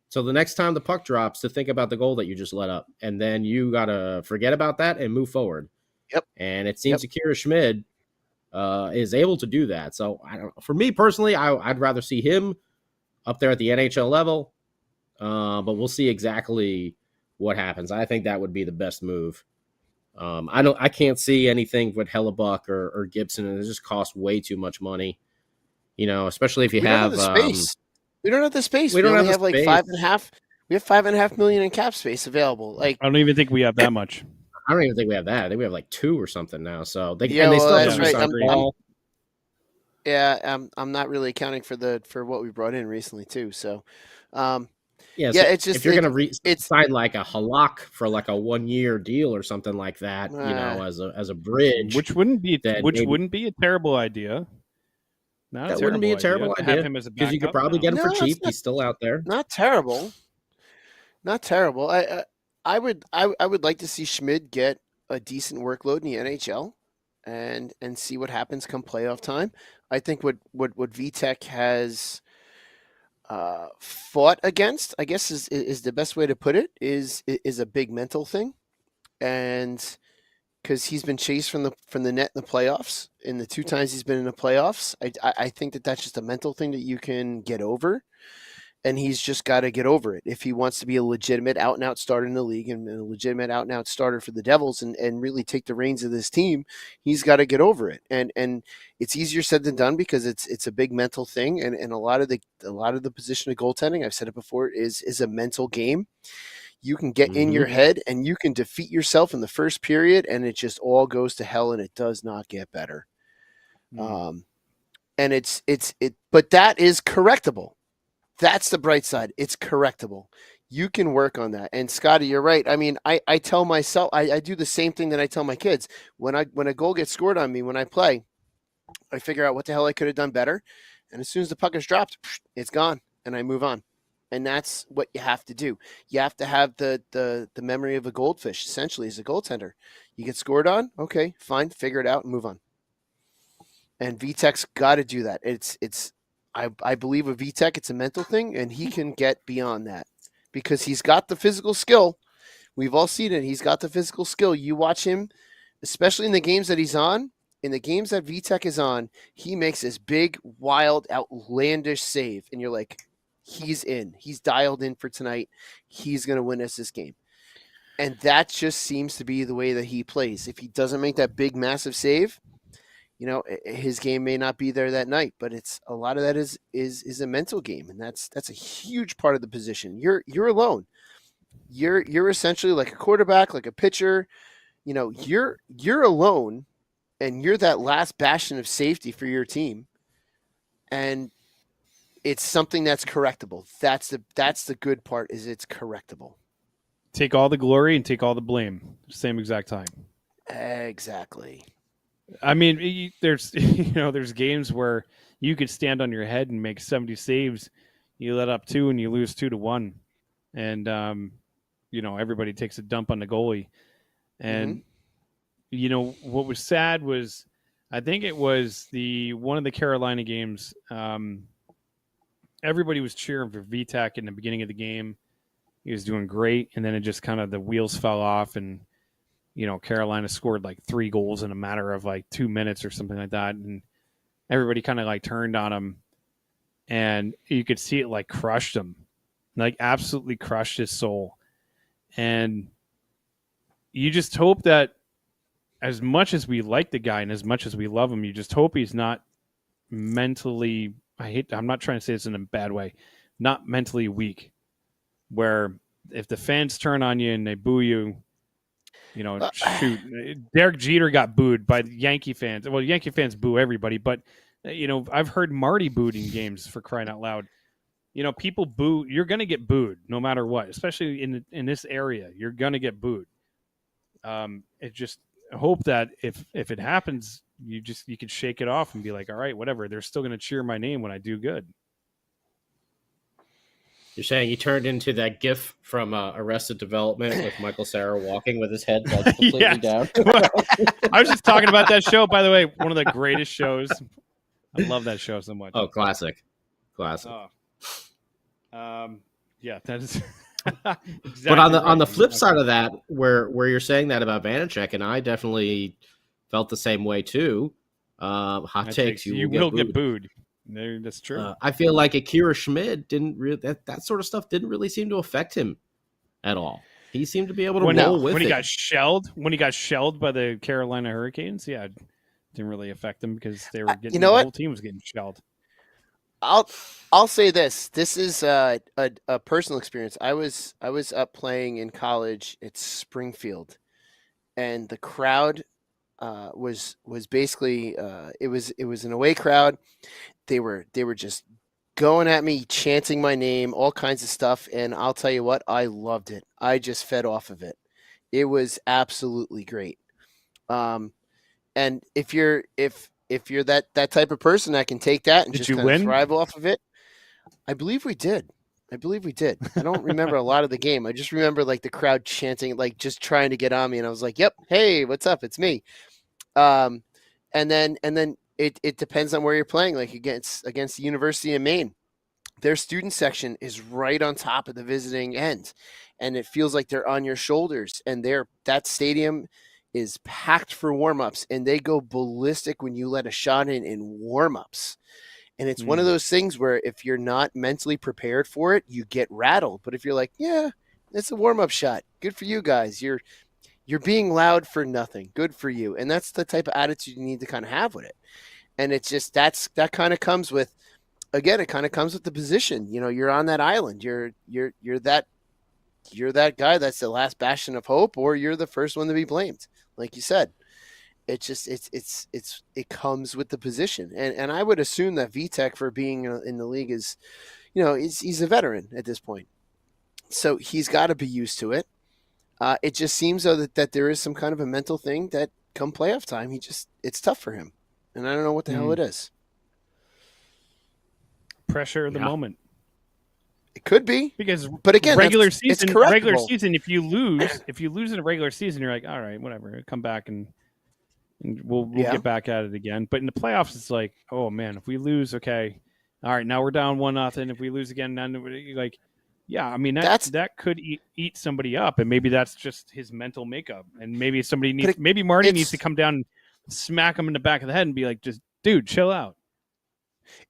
So the next time the puck drops, to think about the goal that you just let up, and then you got to forget about that and move forward. Yep. And it seems Akira Schmid is able to do that. So I don't know. For me personally, I'd rather see him up there at the NHL level, but we'll see exactly what happens. I think that would be the best move. I can't see anything with Hellebuck or Gibson, and it just costs way too much money. Especially if you have the space. We don't have the space. We don't only have like space. $5.5. We have $5.5 million in cap space available. Like, I don't even think we have that much. I don't even think we have that. I think we have like 2 or something now. So they still that's have right. I'm not really accounting for what we brought in recently too. So, so it's just, if you're going to sign like a Halak for like a 1-year deal or something like that, as a bridge, which wouldn't be a terrible idea. That wouldn't be a terrible idea, because you could probably get him for cheap. He's still out there. Not terrible. I would like to see Schmid get a decent workload in the NHL, and see what happens come playoff time. I think what VTech has fought against, I guess is the best way to put it, is a big mental thing, and because he's been chased from the net in the playoffs, in the 2 times he's been in the playoffs, I think that's just a mental thing that you can get over, and he's just got to get over it if he wants to be a legitimate out and out starter in the league and a legitimate out and out starter for the Devils and really take the reins of this team. He's got to get over it, and it's easier said than done because it's a big mental thing, and a lot of the position of goaltending, I've said it before, is a mental game. You can get in your head and you can defeat yourself in the first period, and it just all goes to hell, and it does not get better. And but that is correctable. That's the bright side. It's correctable. You can work on that. And Scotty, you're right. I mean, I tell myself, I do the same thing that I tell my kids. When a goal gets scored on me, when I play, I figure out what the hell I could have done better. And as soon as the puck is dropped, it's gone, and I move on. And that's what you have to do. You have to have the memory of a goldfish, essentially, as a goaltender. You get scored on, okay, fine, figure it out and move on. And VTech's got to do that. I believe with VTech, it's a mental thing, and he can get beyond that because he's got the physical skill. We've all seen it. He's got the physical skill. You watch him, especially in the games that he's on. In the games that VTech is on, he makes this big, wild, outlandish save, and you're like, he's in. He's dialed in for tonight. He's going to win us this game. And that just seems to be the way that he plays. If he doesn't make that big, massive save, his game may not be there that night. But it's a lot of that is a mental game, and that's a huge part of the position. You're alone. You're essentially like a quarterback, like a pitcher. You're alone, and you're that last bastion of safety for your team. And it's something that's correctable. That's the good part, is it's correctable. Take all the glory and take all the blame at the same exact time. Exactly. I mean, there's there's games where you could stand on your head and make 70 saves. You let up 2 and you lose 2-1, and everybody takes a dump on the goalie. And what was sad was, I think it was one of the Carolina games. Everybody was cheering for VTech in the beginning of the game. He was doing great, and then it just kind of the wheels fell off, and Carolina scored like 3 goals in a matter of like 2 minutes or something like that, and everybody kind of like turned on him, and you could see it like crushed him, like absolutely crushed his soul. And you just hope that, as much as we like the guy and as much as we love him, you just hope he's not mentally, I'm not trying to say this in a bad way, not mentally weak, where if the fans turn on you and they boo you, shoot. Derek Jeter got booed by Yankee fans. Well, Yankee fans boo everybody, but I've heard Marty booed in games, for crying out loud. People boo. You're going to get booed no matter what, especially in this area. You're going to get booed. It just hope that if it happens, you can shake it off and be like, all right, whatever. They're still going to cheer my name when I do good. You're saying he turned into that GIF from Arrested Development with Michael Cera walking with his head like completely down. I was just talking about that show, by the way. One of the greatest shows. I love that show so much. Oh, classic. Yeah, that is. Exactly. But on the flip side of that, where you're saying that about Vanacek, and I definitely felt the same way too. Hot takes, you will get booed. That's true. I feel like Akira Schmid didn't really that sort of stuff didn't really seem to affect him at all. He seemed to be able to roll with it. When he got shelled by the Carolina Hurricanes, it didn't really affect him because they were getting the whole team was getting shelled. I'll say this. This is a personal experience. I was up playing in college at Springfield, and the crowd was basically it was an away crowd. They were just going at me, chanting my name, all kinds of stuff, and I'll tell you what, I loved it. I just fed off of it. It was absolutely great. And if you're that type of person that can take that and just kind of thrive off of it, I believe we did. I don't remember a lot of the game. I just remember like the crowd chanting, like just trying to get on me, and I was like, "Yep, hey, what's up? It's me." And then it depends on where you're playing. Like against the University of Maine, their student section is right on top of the visiting end, and it feels like they're on your shoulders. And that stadium is packed for warm-ups, and they go ballistic when you let a shot in warm-ups. And it's one of those things where if you're not mentally prepared for it, you get rattled. But if you're like, yeah, it's a warm-up shot, good for you guys. You're being loud for nothing. Good for you. And that's the type of attitude you need to kind of have with it. And it's just that kind of comes with, again, it kind of comes with the position. You know, you're on that island. You're that guy that's the last bastion of hope, or you're the first one to be blamed. Like you said, it's just it comes with the position. And I would assume that Vitek, for being in the league, is, you know, he's a veteran at this point, so he's got to be used to it. It just seems though that there is some kind of a mental thing that come playoff time, it's tough for him, and I don't know what the hell it is. Pressure of the moment. It could be, but again, regular season. If you lose in a regular season, you're like, all right, whatever, come back and we'll get back at it again. But in the playoffs, it's like, oh man, if we lose, okay, all right, now we're down 1-0. If we lose again, then like, yeah, I mean that could eat somebody up, and maybe that's just his mental makeup, and maybe maybe Marty needs to come down and smack him in the back of the head and be like, just dude, chill out.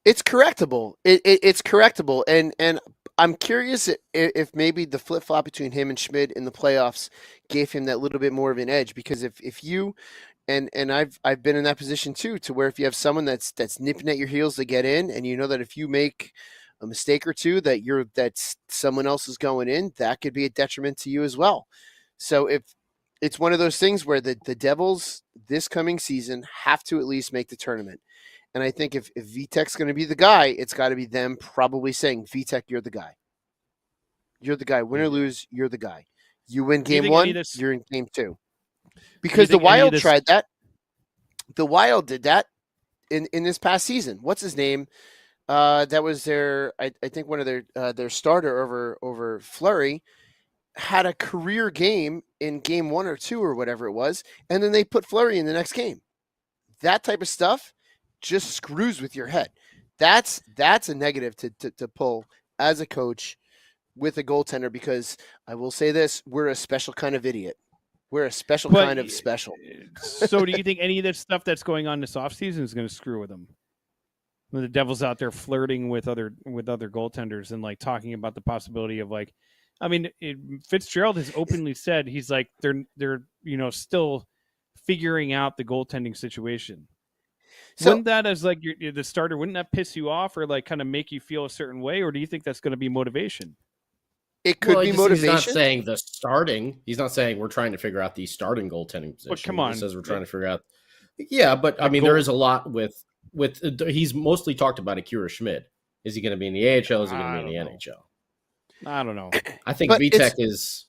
It's correctable. It's correctable, and I'm curious if maybe the flip-flop between him and Schmid in the playoffs gave him that little bit more of an edge, because if you and I've been in that position too, to where if you have someone that's nipping at your heels to get in, and you know that if you make a mistake or two that someone else is going in, that could be a detriment to you as well. So if it's one of those things where the Devils this coming season have to at least make the tournament. And I think if Vitek's going to be the guy, it's got to be them probably saying, Vitek, you're the guy. You're the guy. Win or lose, you're the guy. You win game 1, you're in game 2. Because the Wild tried that. The Wild did that in this past season. What's his name? That was their, I think one of their starter over Fleury had a career game in game 1 or 2 or whatever it was, and then they put Fleury in the next game. That type of stuff just screws with your head. That's a negative to pull as a coach with a goaltender, because I will say this, we're a special kind of idiot. We're a special kind of special. So do you think any of this stuff that's going on this offseason is going to screw with them? When the Devils out there flirting with other goaltenders and like talking about the possibility of, like, I mean, Fitzgerald has openly said he's like they're still figuring out the goaltending situation. So, wouldn't that, as like the starter, wouldn't that piss you off or like kind of make you feel a certain way, or do you think that's going to be motivation? It could be motivation. He's not saying the starting. He's not saying we're trying to figure out the starting goaltending position. But come on, he says we're trying to figure out. Yeah, but I mean, there is a lot with. He's mostly talked about Akira Schmid. Is he going to be in the AHL? Is he going to be in the NHL? I don't know. I think Vitek is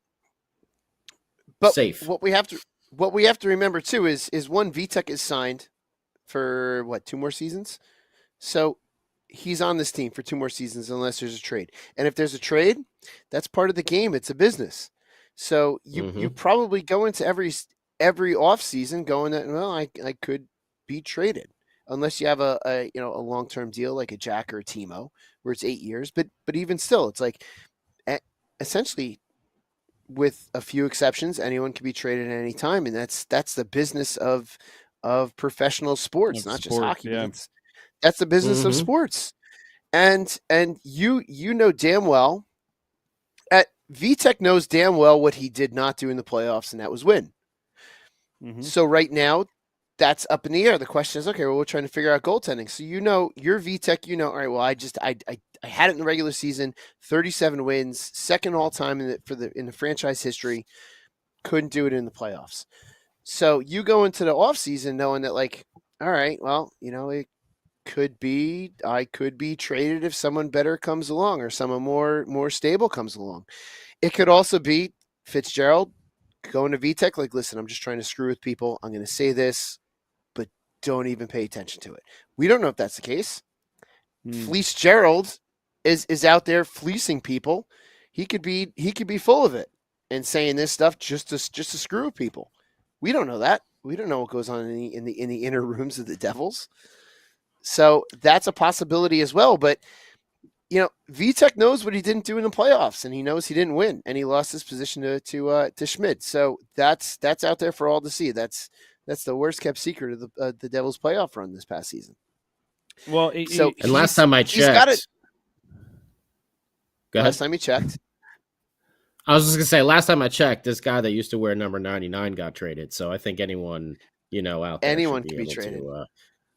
safe. What we have to remember too is one, Vitek is signed for 2 more seasons, so he's on this team for 2 more seasons unless there's a trade. And if there's a trade, that's part of the game. It's a business. So you probably go into every off season going that, well, I could be traded, unless you have a long-term deal like a Jack or a Timo where it's 8 years. But even still, it's like essentially, with a few exceptions, anyone can be traded at any time, and that's the business of professional sports, not just hockey. Yeah. That's the business of sports. And you know damn well, Vitek knows damn well what he did not do in the playoffs, and that was win. So right now, that's up in the air. The question is, okay, well, we're trying to figure out goaltending. So you're Vitek, all right, well, I had it in the regular season, 37 wins, second all time in the franchise history. Couldn't do it in the playoffs. So you go into the offseason knowing that, like, all right, well, it could be I could be traded if someone better comes along or someone more stable comes along. It could also be Fitzgerald going to Vitek, like, listen, I'm just trying to screw with people. I'm going to say this, but don't even pay attention to it. We don't know if that's the case. Fleece Gerald is out there fleecing people. He could be full of it and saying this stuff just to screw with people. We don't know that. We don't know what goes on in the inner rooms of the Devils. So that's a possibility as well. But Vitek knows what he didn't do in the playoffs, and he knows he didn't win, and he lost his position to Schmidt. So that's out there for all to see. That's the worst kept secret of the Devils' playoff run this past season. Well, and last time I checked, go ahead. Last time he checked, I was just gonna say, last time I checked, this guy that used to wear number 99 got traded. So I think anyone out there anyone should can be traded.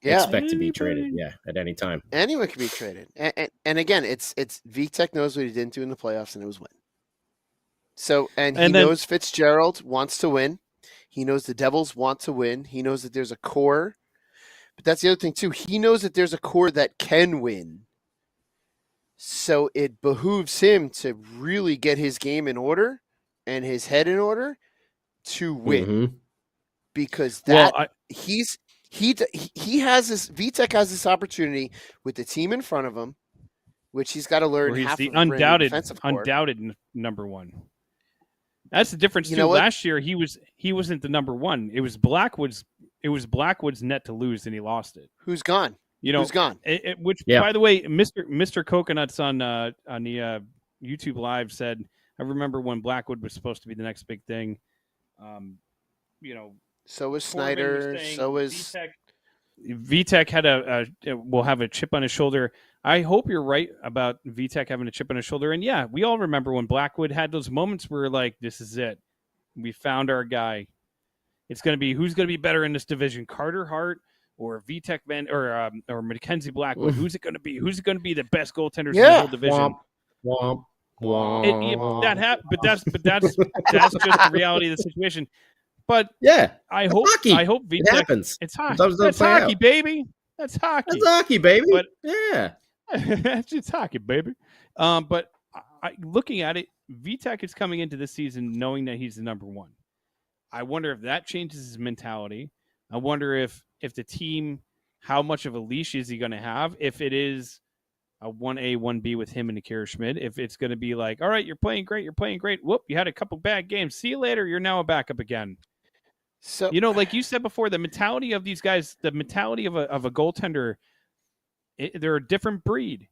Expect to be traded, at any time. Anyone can be traded, and again, it's Vitek knows what he didn't do in the playoffs, and it was win. So, and he knows Fitzgerald wants to win. He knows the Devils want to win. He knows that there's a core, but that's the other thing too. He knows that there's a core that can win. So it behooves him to really get his game in order and his head in order to win, because he has this. Vitek has this opportunity with the team in front of him, which he's got to learn. He's half the of the undoubted number one. That's the difference too. Last year he wasn't the number one. It was Blackwood's net to lose, and he lost it. Who's gone? Who's gone? By the way, Mr. Coconuts on the YouTube Live said, I remember when Blackwood was supposed to be the next big thing. So was Snyder. So was Vitek will have a chip on his shoulder. I hope you're right about Vitek having a chip on his shoulder. And yeah, we all remember when Blackwood had those moments where like, this is it. We found our guy. It's going to be who's going to be better in this division, Carter Hart or Vitek or Mackenzie Blackwood. Who's it going to be? Who's going to be the best goaltenders in the whole division? But that's just the reality of the situation. But yeah, I hope Vitek. It happens. It's hockey. That's hockey, baby. That's hockey. That's hockey, baby. But yeah, it's hockey, baby. But looking at it, Vitek is coming into this season knowing that he's the number one. I wonder if that changes his mentality. I wonder if the team, how much of a leash is he going to have? If it is a 1A, 1B with him and Akira Schmid, if it's going to be like, all right, you're playing great. Whoop, you had a couple bad games. See you later. You're now a backup again. So, like you said before, the mentality of these guys, the mentality of a goaltender, they're a different breed.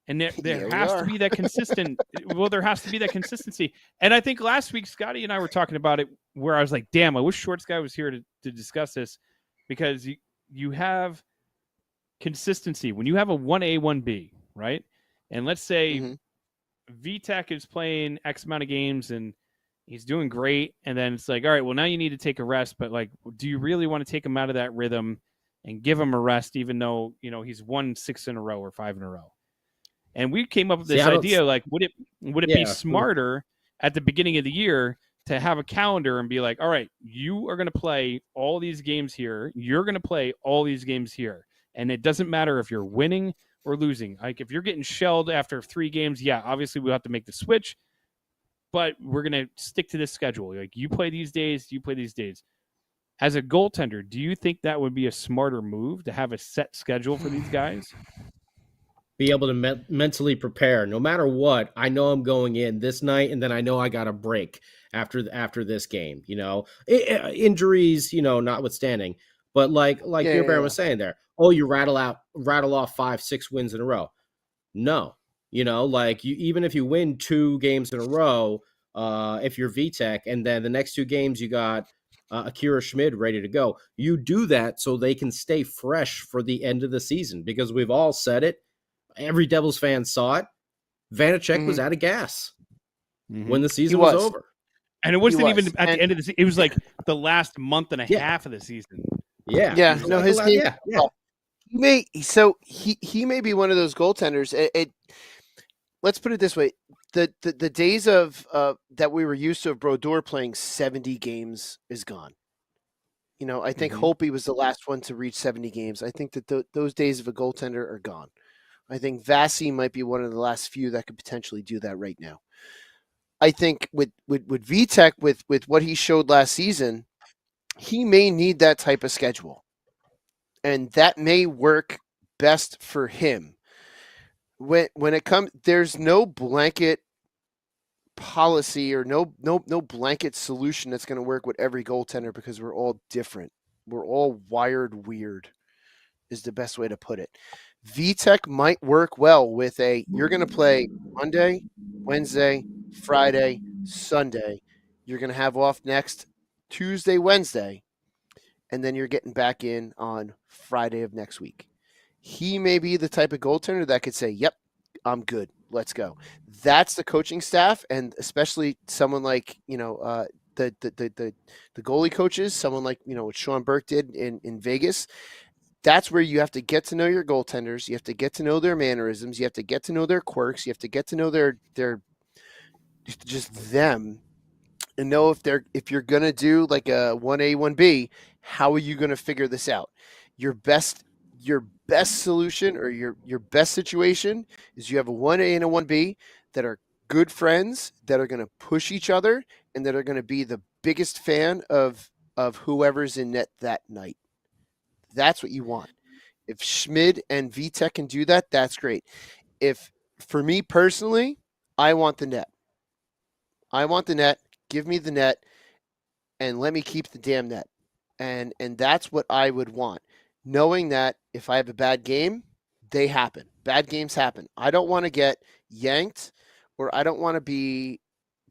And there has to be that consistent. Well, there has to be that consistency. And I think last week, Scotty and I were talking about it where I was like, damn, I wish Shorts Guy was here to discuss this, because you have consistency. When you have a 1A, 1B, right? And let's say Vitek is playing X amount of games and he's doing great. And then it's like, all right, well, now you need to take a rest. But like, do you really want to take him out of that rhythm and give him a rest, even though, he's won 6 in a row or 5 in a row? And we came up with this idea, like, would it be smarter at the beginning of the year to have a calendar and be like, all right, you are going to play all these games here. You're going to play all these games here. And it doesn't matter if you're winning or losing. Like, if you're getting shelled after 3 games, obviously we'll have to make the switch. But we're going to stick to this schedule. Like, you play these days, you play these days. As a goaltender, do you think that would be a smarter move to have a set schedule for these guys? Be able to mentally prepare no matter what. I know I'm going in this night, and then I know I got a break after this game. Injuries, notwithstanding. But like Beer Baron was saying there, you rattle off 5-6 wins in a row. No, even if you win 2 games in a row, if you're VTech, and then the next 2 games you got Akira Schmid ready to go, you do that so they can stay fresh for the end of the season, because we've all said it. Every Devils fan saw it. Vanacek was out of gas when the season was over. And it wasn't even at the end of the season. It was like the last month and a half of the season. Yeah. Yeah. No, his name. He may be one of those goaltenders. Let's put it this way. The days of that we were used to of Brodeur playing 70 games is gone. I think Holtby was the last one to reach 70 games. I think that those days of a goaltender are gone. I think Vasi might be one of the last few that could potentially do that right now. I think with Vitek, with what he showed last season, he may need that type of schedule. And that may work best for him. When it comes, there's no blanket policy or no blanket solution that's going to work with every goaltender, because we're all different. We're all wired weird is the best way to put it. VTech might work well with you're going to play Monday, Wednesday, Friday, Sunday. You're going to have off next Tuesday, Wednesday, and then you're getting back in on Friday of next week. He may be the type of goaltender that could say, yep, I'm good. Let's go. That's the coaching staff, and especially someone like, the goalie coaches, someone like, what Sean Burke did in Vegas. That's where you have to get to know your goaltenders. You have to get to know their mannerisms. You have to get to know their quirks. You have to get to know their just them, and know if you're gonna do like a 1A 1B, how are you gonna figure this out? Your best solution or your best situation is you have a 1A and a 1B that are good friends, that are gonna push each other, and that are gonna be the biggest fan of whoever's in net that night. That's what you want. If Schmid and VTech can do that, that's great. For me personally, I want the net. I want the net. Give me the net, and let me keep the damn net. And that's what I would want. Knowing that if I have a bad game, they happen. Bad games happen. I don't want to get yanked, or I don't want to be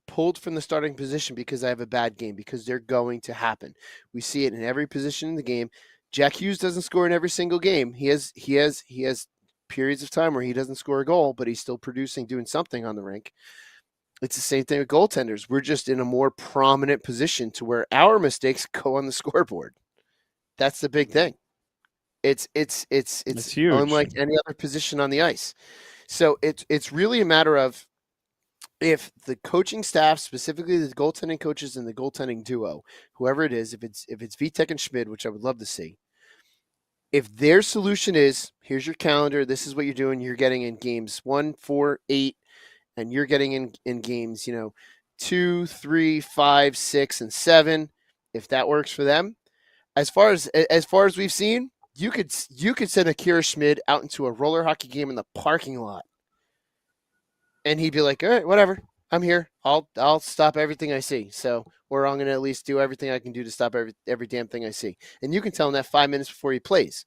pulled from the starting position because I have a bad game, because they're going to happen. We see it in every position in the game. Jack Hughes doesn't score in every single game. He has periods of time where he doesn't score a goal, but he's still producing, doing something on the rink. It's the same thing with goaltenders. We're just in a more prominent position to where our mistakes go on the scoreboard. That's the big thing. It's huge. Unlike any other position on the ice. So it's really a matter of, if the coaching staff, specifically the goaltending coaches and the goaltending duo, whoever it is, if it's VTech and Schmid, which I would love to see, if their solution is, here's your calendar, this is what you're doing, you're getting in games 1, 4, 8, and you're getting in games, 2, 3, 5, 6, and 7. If that works for them, as far as we've seen, you could send Akira Schmid out into a roller hockey game in the parking lot, and he'd be like, all right, whatever, I'm here. I'll stop everything I see. So, or I'm going to at least do everything I can do to stop every damn thing I see. And you can tell him that 5 minutes before he plays.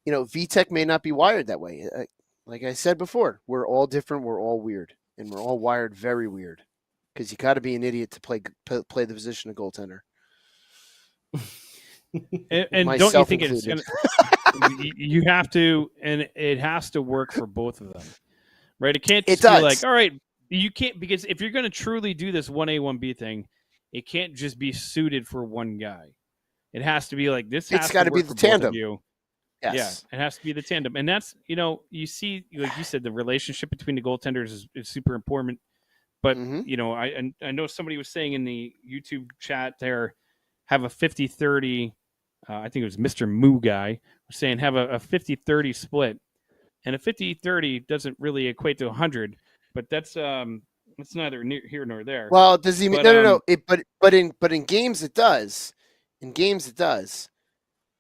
VTech may not be wired that way. Like I said before, we're all different. We're all weird, and we're all wired very weird, because you got to be an idiot to play the position of goaltender. And don't you think it's gonna, you have to, and it has to work for both of them, right? It can't just be like, all right, you can't, because if you're going to truly do this 1A 1B thing, it can't just be suited for one guy. It has to be like this. It's got to be the tandem. Yes. Yeah, it has to be the tandem, and that's you see, like you said, the relationship between the goaltenders is super important. But I know somebody was saying in the YouTube chat there, have a 50-30. I think it was Mr. Moo guy was saying have a 50-30 split, and a 50-30 doesn't really equate to 100, but that's it's neither here nor there. Well, does he mean no? But in games it does. In games it does.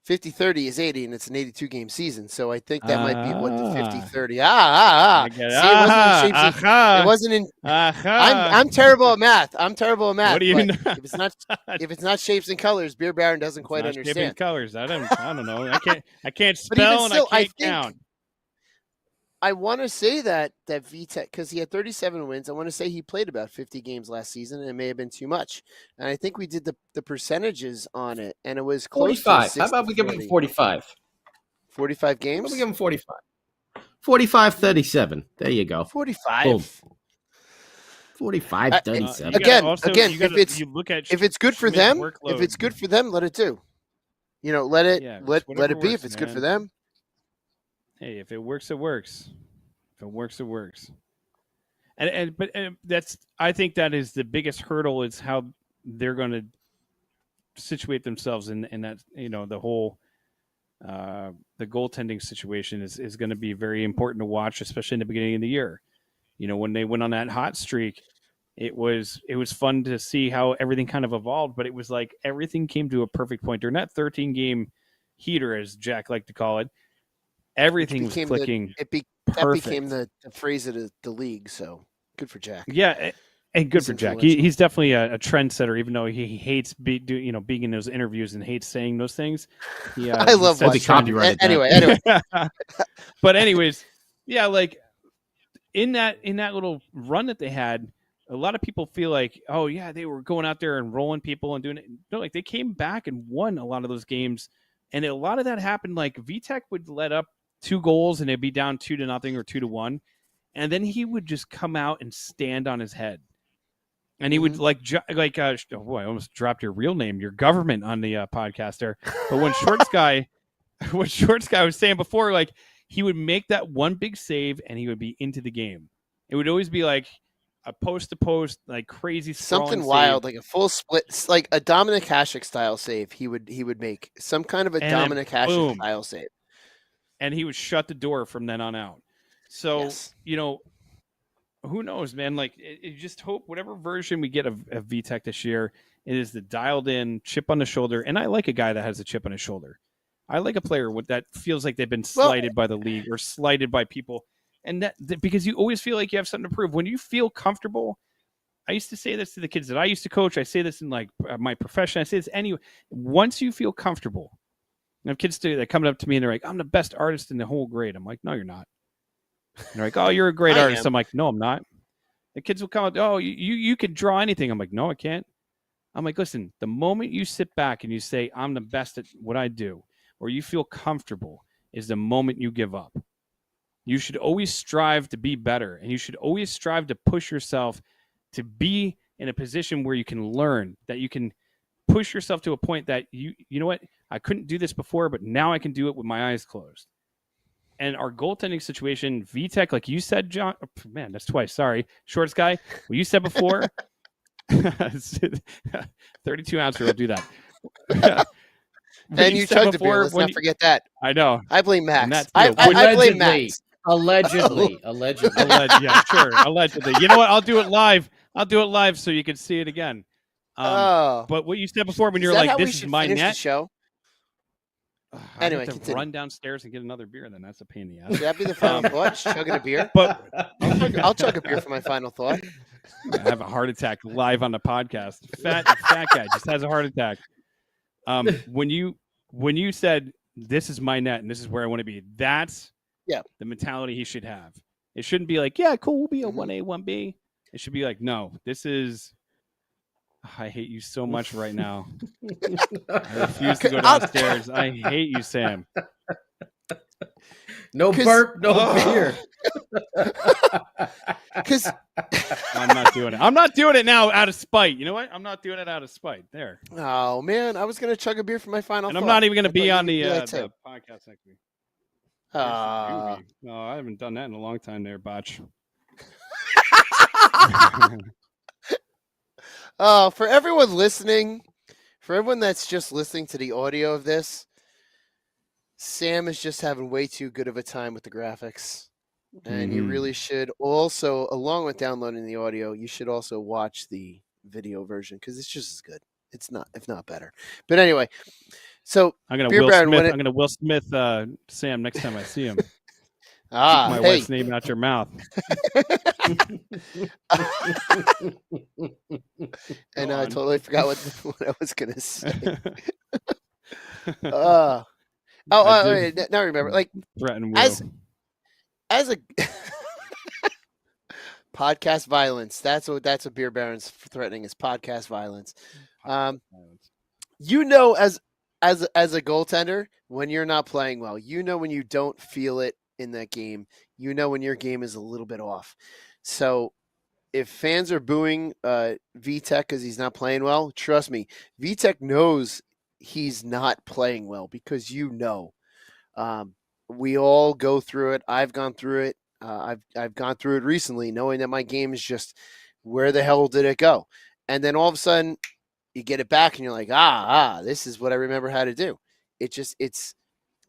50-30 is 80, and it's an 82-game season. So I think that might be what the 50-30. See, it wasn't in. I'm terrible at math. What do you know? If it's not shapes and colors, Beer Baron doesn't quite understand. Shapes and colors. I don't know. I can't spell, and I can't count. I want to say that VTech, because he had 37 wins, I want to say he played about 50 games last season, and it may have been too much. And I think we did the percentages on it, and it was close 45. to 60, How about we give him 45? 45 games? How about we give him 45? 45-37. There you go. 45. Boom. 45-37. If it's good for them, if it's good for them, let it do. Let it be. If it's good for them. Hey, if it works, it works. If it works, it works. But that's, I think that is the biggest hurdle, is how they're going to situate themselves in that, the whole the goaltending situation is going to be very important to watch, especially in the beginning of the year. When they went on that hot streak, it was fun to see how everything kind of evolved, but it was like everything came to a perfect point during that 13-game heater, as Jack liked to call it. Everything was clicking. That became the phrase of the league. So good for Jack. Yeah, And good He's for Jack. influential. He's definitely a trendsetter, even though he hates being in those interviews and hates saying those things. I love Hope he watching. copyrighted that. Anyway. But anyways, yeah, like in that little run that they had, a lot of people feel like, oh yeah, they were going out there and rolling people and doing it. No, like they came back and won a lot of those games, and a lot of that happened. Like VTech would let up 2 goals and they'd be down 2-0 or 2-1, and then he would just come out and stand on his head. And he would I almost dropped your real name, your government on the podcast there. But when Shorts guy was saying before, like he would make that one big save and he would be into the game. It would always be like a post to post, like crazy Something save. wild, like a full split, like a Dominic Hasek style save. He would make some kind of a Dominic Hasek style save, and he would shut the door from then on out. So who knows, man? Like, you just hope whatever version we get of VTech this year, it is the dialed in chip on the shoulder. And I like a guy that has a chip on his shoulder. I like a player that feels like they've been slighted by the league or slighted by people. And that because you always feel like you have something to prove. When you feel comfortable, I used to say this to the kids that I used to coach. I say this in like my profession. I say this anyway. Once you feel comfortable, I have kids that come up to me and they're like, I'm the best artist in the whole grade. I'm like, no, you're not. And they're like, oh, you're a great artist. I'm like, no, I'm not. The kids will come up, oh, you can draw anything. I'm like, no, I can't. I'm like, listen, the moment you sit back and you say, I'm the best at what I do, or you feel comfortable, is the moment you give up. You should always strive to be better, and you should always strive to push yourself to be in a position where you can learn, that you can push yourself to a point that you know what, I couldn't do this before, but now I can do it with my eyes closed. And our goaltending situation, VTech, like you said, John, man, that's twice. Sorry. Shorts guy. Well, you said before, 32 ounce will do that. And you chugged a beer. Let's not forget that. I know. I blame Max. I blame Max. Allegedly. Yeah, sure. Allegedly. You know what? I'll do it live. So you can see it again. But what you said before, when you're like, this is my net. Show? Anyway, I have to run downstairs and get another beer. Then that's a pain in the ass. Should that be the final thought? Chugging a beer? But I'll chug a beer for my final thought. I have a heart attack live on the podcast. Fat guy just has a heart attack. When you said this is my net and this is where I want to be, that's the mentality he should have. It shouldn't be like, yeah, cool, we'll be a 1A, 1B. It should be like, no, this is. I hate you so much right now. I refuse to go downstairs. I hate you, Sam. No burp, no beer. Because I'm not doing it. I'm not doing it now out of spite. You know what? I'm not doing it out of spite. There. Oh man, I was gonna chug a beer for my final. And thought. I'm not even gonna be on the podcast next week. No, I haven't done that in a long time there, Botch. For everyone listening, for everyone that's just listening to the audio of this, Sam is just having way too good of a time with the graphics. And you really should also, along with downloading the audio, you should also watch the video version because it's just as good. It's not, if not better. But anyway, so I'm gonna Will Smith Sam next time I see him. Keep my wife's name out your mouth. And I totally forgot what I was gonna say. Now I remember. Like threaten Will. As a podcast violence. That's what Beer Baron's threatening is podcast violence. You know, as a goaltender, when you're not playing well, you know when you don't feel it in that game, you know when your game is a little bit off. So if fans are booing VTech because he's not playing well, trust me, VTech knows he's not playing well because you know. We all go through it. I've gone through it. I've gone through it recently, knowing that my game is just, where the hell did it go? And then all of a sudden you get it back and you're like, this is what I remember how to do.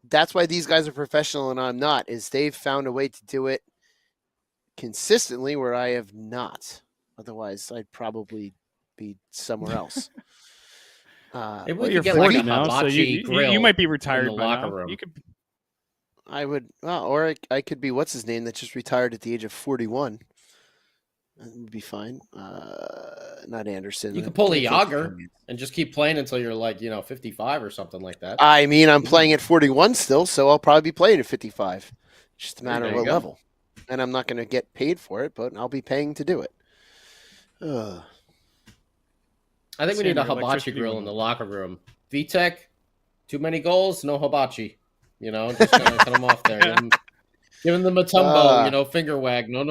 That's why these guys are professional and I'm not, is they've found a way to do it consistently where I have not. Otherwise I'd probably be somewhere else. You're 40 now, so you might be retired in the locker room. You could. I would, or I could be what's his name that just retired at the age of 41. That would be fine. Not Anderson. You could pull a Can't take the Yager Cummings. and just keep playing until you're like 55 or something like that. I mean, I'm playing at 41 still, so I'll probably be playing at 55. It's just a matter There of you what go. level. And I'm not going to get paid for it, but I'll be paying to do it. I think we need a Sam, your hibachi electricity grill went in the off. locker room. VTech, too many goals, no hibachi. Just gonna cut them off there. Giving them a tumbo, finger wag. No.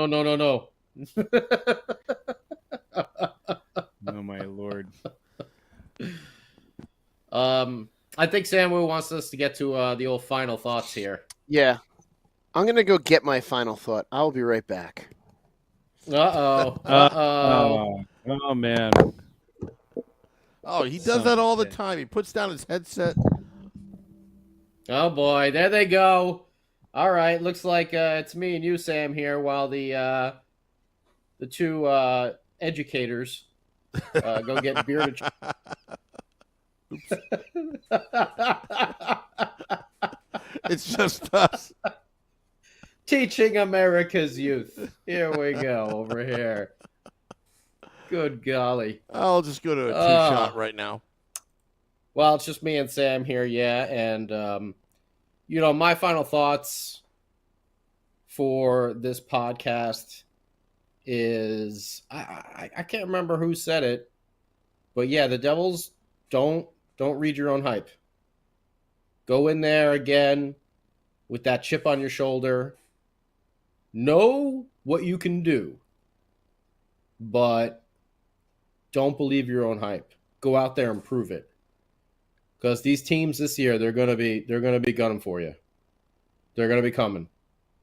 Oh my lord. I think Samu wants us to get to the old final thoughts here. Yeah. I'm going to go get my final thought. I'll be right back. Uh-oh. Oh man. Oh, he does Son that of a all the bitch. time. He puts down his headset. Oh boy, there they go. All right, looks like it's me and you, Sam, here, while the two educators go get beer to. It's just us. Teaching America's youth. Here we go, over here. Good golly. I'll just go to a two-shot right now. Well, it's just me and Sam here, yeah. And, my final thoughts for this podcast is I can't remember who said it, but yeah, the Devils don't read your own hype. Go in there again with that chip on your shoulder. Know what you can do, but don't believe your own hype. Go out there and prove it. Because these teams this year, they're gonna be gunning for you. They're gonna be coming.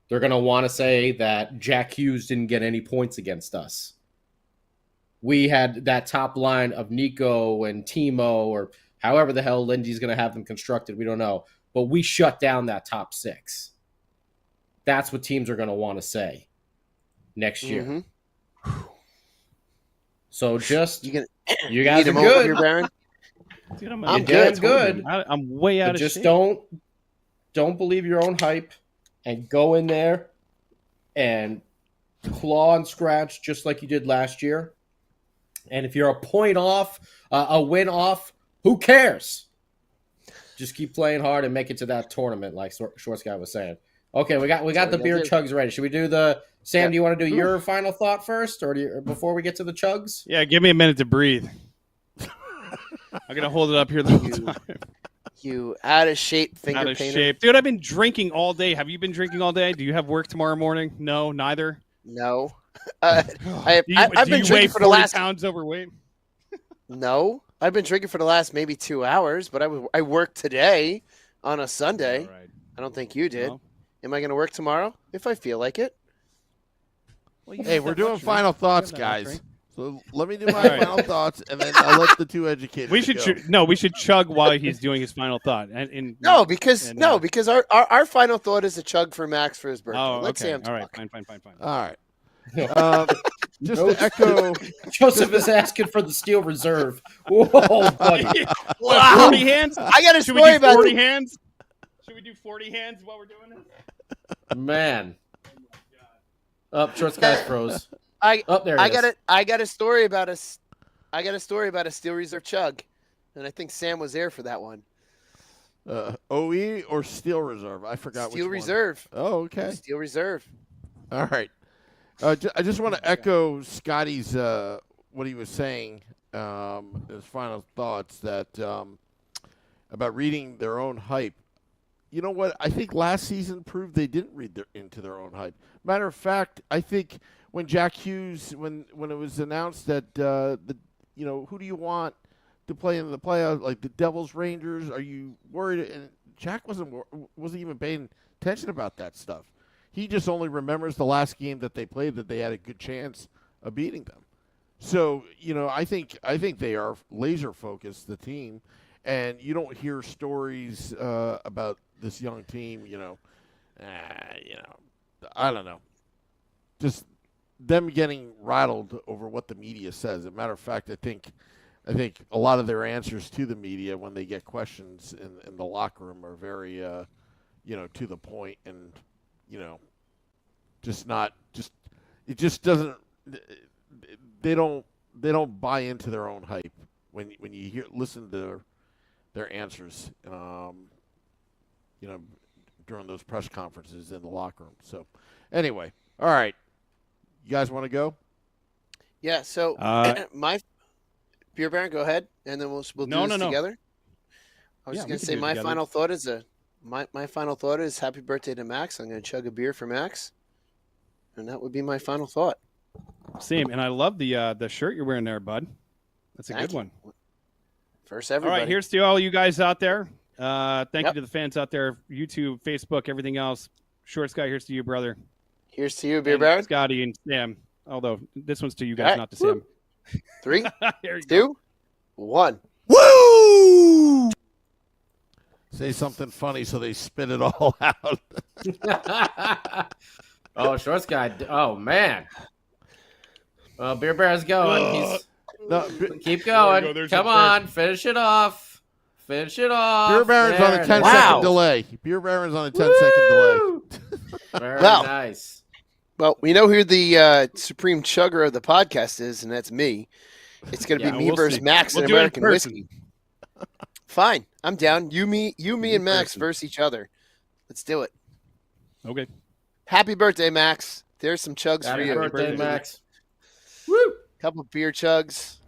They're gonna want to say that Jack Hughes didn't get any points against us. We had that top line of Nico and Timo, or however the hell Lindy's gonna have them constructed. We don't know, but we shut down that top six. That's what teams are gonna want to say next year. Mm-hmm. So just You you guys need are him over good. here, Baron? Dude, I'm You're good. damn good. I'm way out But of just shape. don't believe your own hype and go in there and claw and scratch just like you did last year. And if you're a point off, a win off, who cares? Just keep playing hard and make it to that tournament, like Shorts Guy was saying. Okay, we got the beer chugs ready. Should we do the Sam? Do you want to do your final thought first, or before we get to the chugs? Yeah, give me a minute to breathe. I'm gonna hold it up here the whole time. You out of shape finger Out of painter? shape, dude. I've been drinking all day. Have you been drinking all day? Do you have work tomorrow morning? No, neither. No. Do I've you been weigh drinking for the 40 last. pounds overweight? No, I've been drinking for the last maybe 2 hours, but I worked today on a Sunday. All right. I don't think you did. No. Am I going to work tomorrow? If I feel like it. Well, you Hey, have we're that doing luxury. final thoughts, You have that guys. luxury. So let me do my All right. final thoughts, and then I'll let the two educators We should go. we should chug while he's doing his final thought. And No, because And, because our final thought is a chug for Max for his birthday. Oh, Let's okay. Sam All right. talk. Fine. All right. No. Just to echo, Joseph is asking for the steel reserve. Whoa, buddy. Wow. 40 hands? I got a Should we story do about 40 hands? Should we do 40 hands while we're doing this? Man. Up, Shorts Guys froze. There he is. I got a story about a steel reserve chug, and I think Sam was there for that one. OE or Steel Reserve? I forgot Steel which reserve. one. Oh, okay. Steel reserve. All right. I just want to echo Scotty's what he was saying, his final thoughts that about reading their own hype. You know what? I think last season proved they didn't read into their own hype. Matter of fact, I think when Jack Hughes, when it was announced that who do you want to play in the playoffs, like the Devils, Rangers, are you worried? And Jack wasn't even paying attention about that stuff. He just only remembers the last game that they played, that they had a good chance of beating them. So, I think they are laser focused, the team, and you don't hear stories about this young team. I don't know, just them getting rattled over what the media says. As a matter of fact, I think a lot of their answers to the media when they get questions in the locker room are very, to the point and. It just doesn't. they don't buy into their own hype when you listen to their answers. During those press conferences in the locker room. So, anyway, all right, you guys want to go? Yeah. So my Beer Baron, go ahead, and then we'll do this together. I was just gonna say my final thought is my final thought is happy birthday to Max. I'm gonna chug a beer for Max, and that would be my final thought. Same, and I love the shirt you're wearing there, bud. That's a Thank good you. one. First, everybody. All right, here's to all you guys out there. Thank you to the fans out there, YouTube, Facebook, everything else. Short Sky, here's to you, brother. Here's to you, Beer Baron. Scotty and Sam. Although this one's to you guys, not to Sam. 3, There you 2, 1. Woo! Say something funny so they spit it all out. Oh, Shorts guy. Oh, man. Well, Beer Bear's going. Keep going. There's Come on. Finish it off. Finish it off. Beer Baron's on a 10-second delay. Beer Baron's on a 10-second delay. Very Well, nice. Well, we know who the supreme chugger of the podcast is, and that's me. It's going to be me versus Max and American Whiskey. Fine. I'm down. You, me, and Max versus each other. Let's do it. Okay. Happy birthday, Max. There's some chugs for you. Happy birthday, Max. Woo! Couple beer chugs.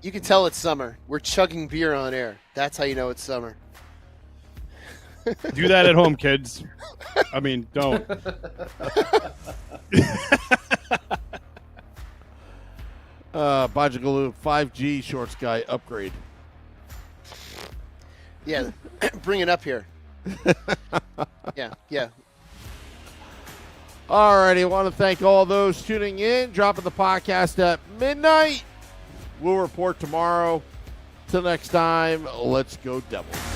You can tell it's summer. We're chugging beer on air. That's how you know it's summer. Do that at home, kids. I mean, don't. Bajagaloo 5G Shorts guy upgrade. Yeah, bring it up here. Yeah. All righty, I want to thank all those tuning in, dropping the podcast at midnight. We'll report tomorrow. Till next time, let's go Devils.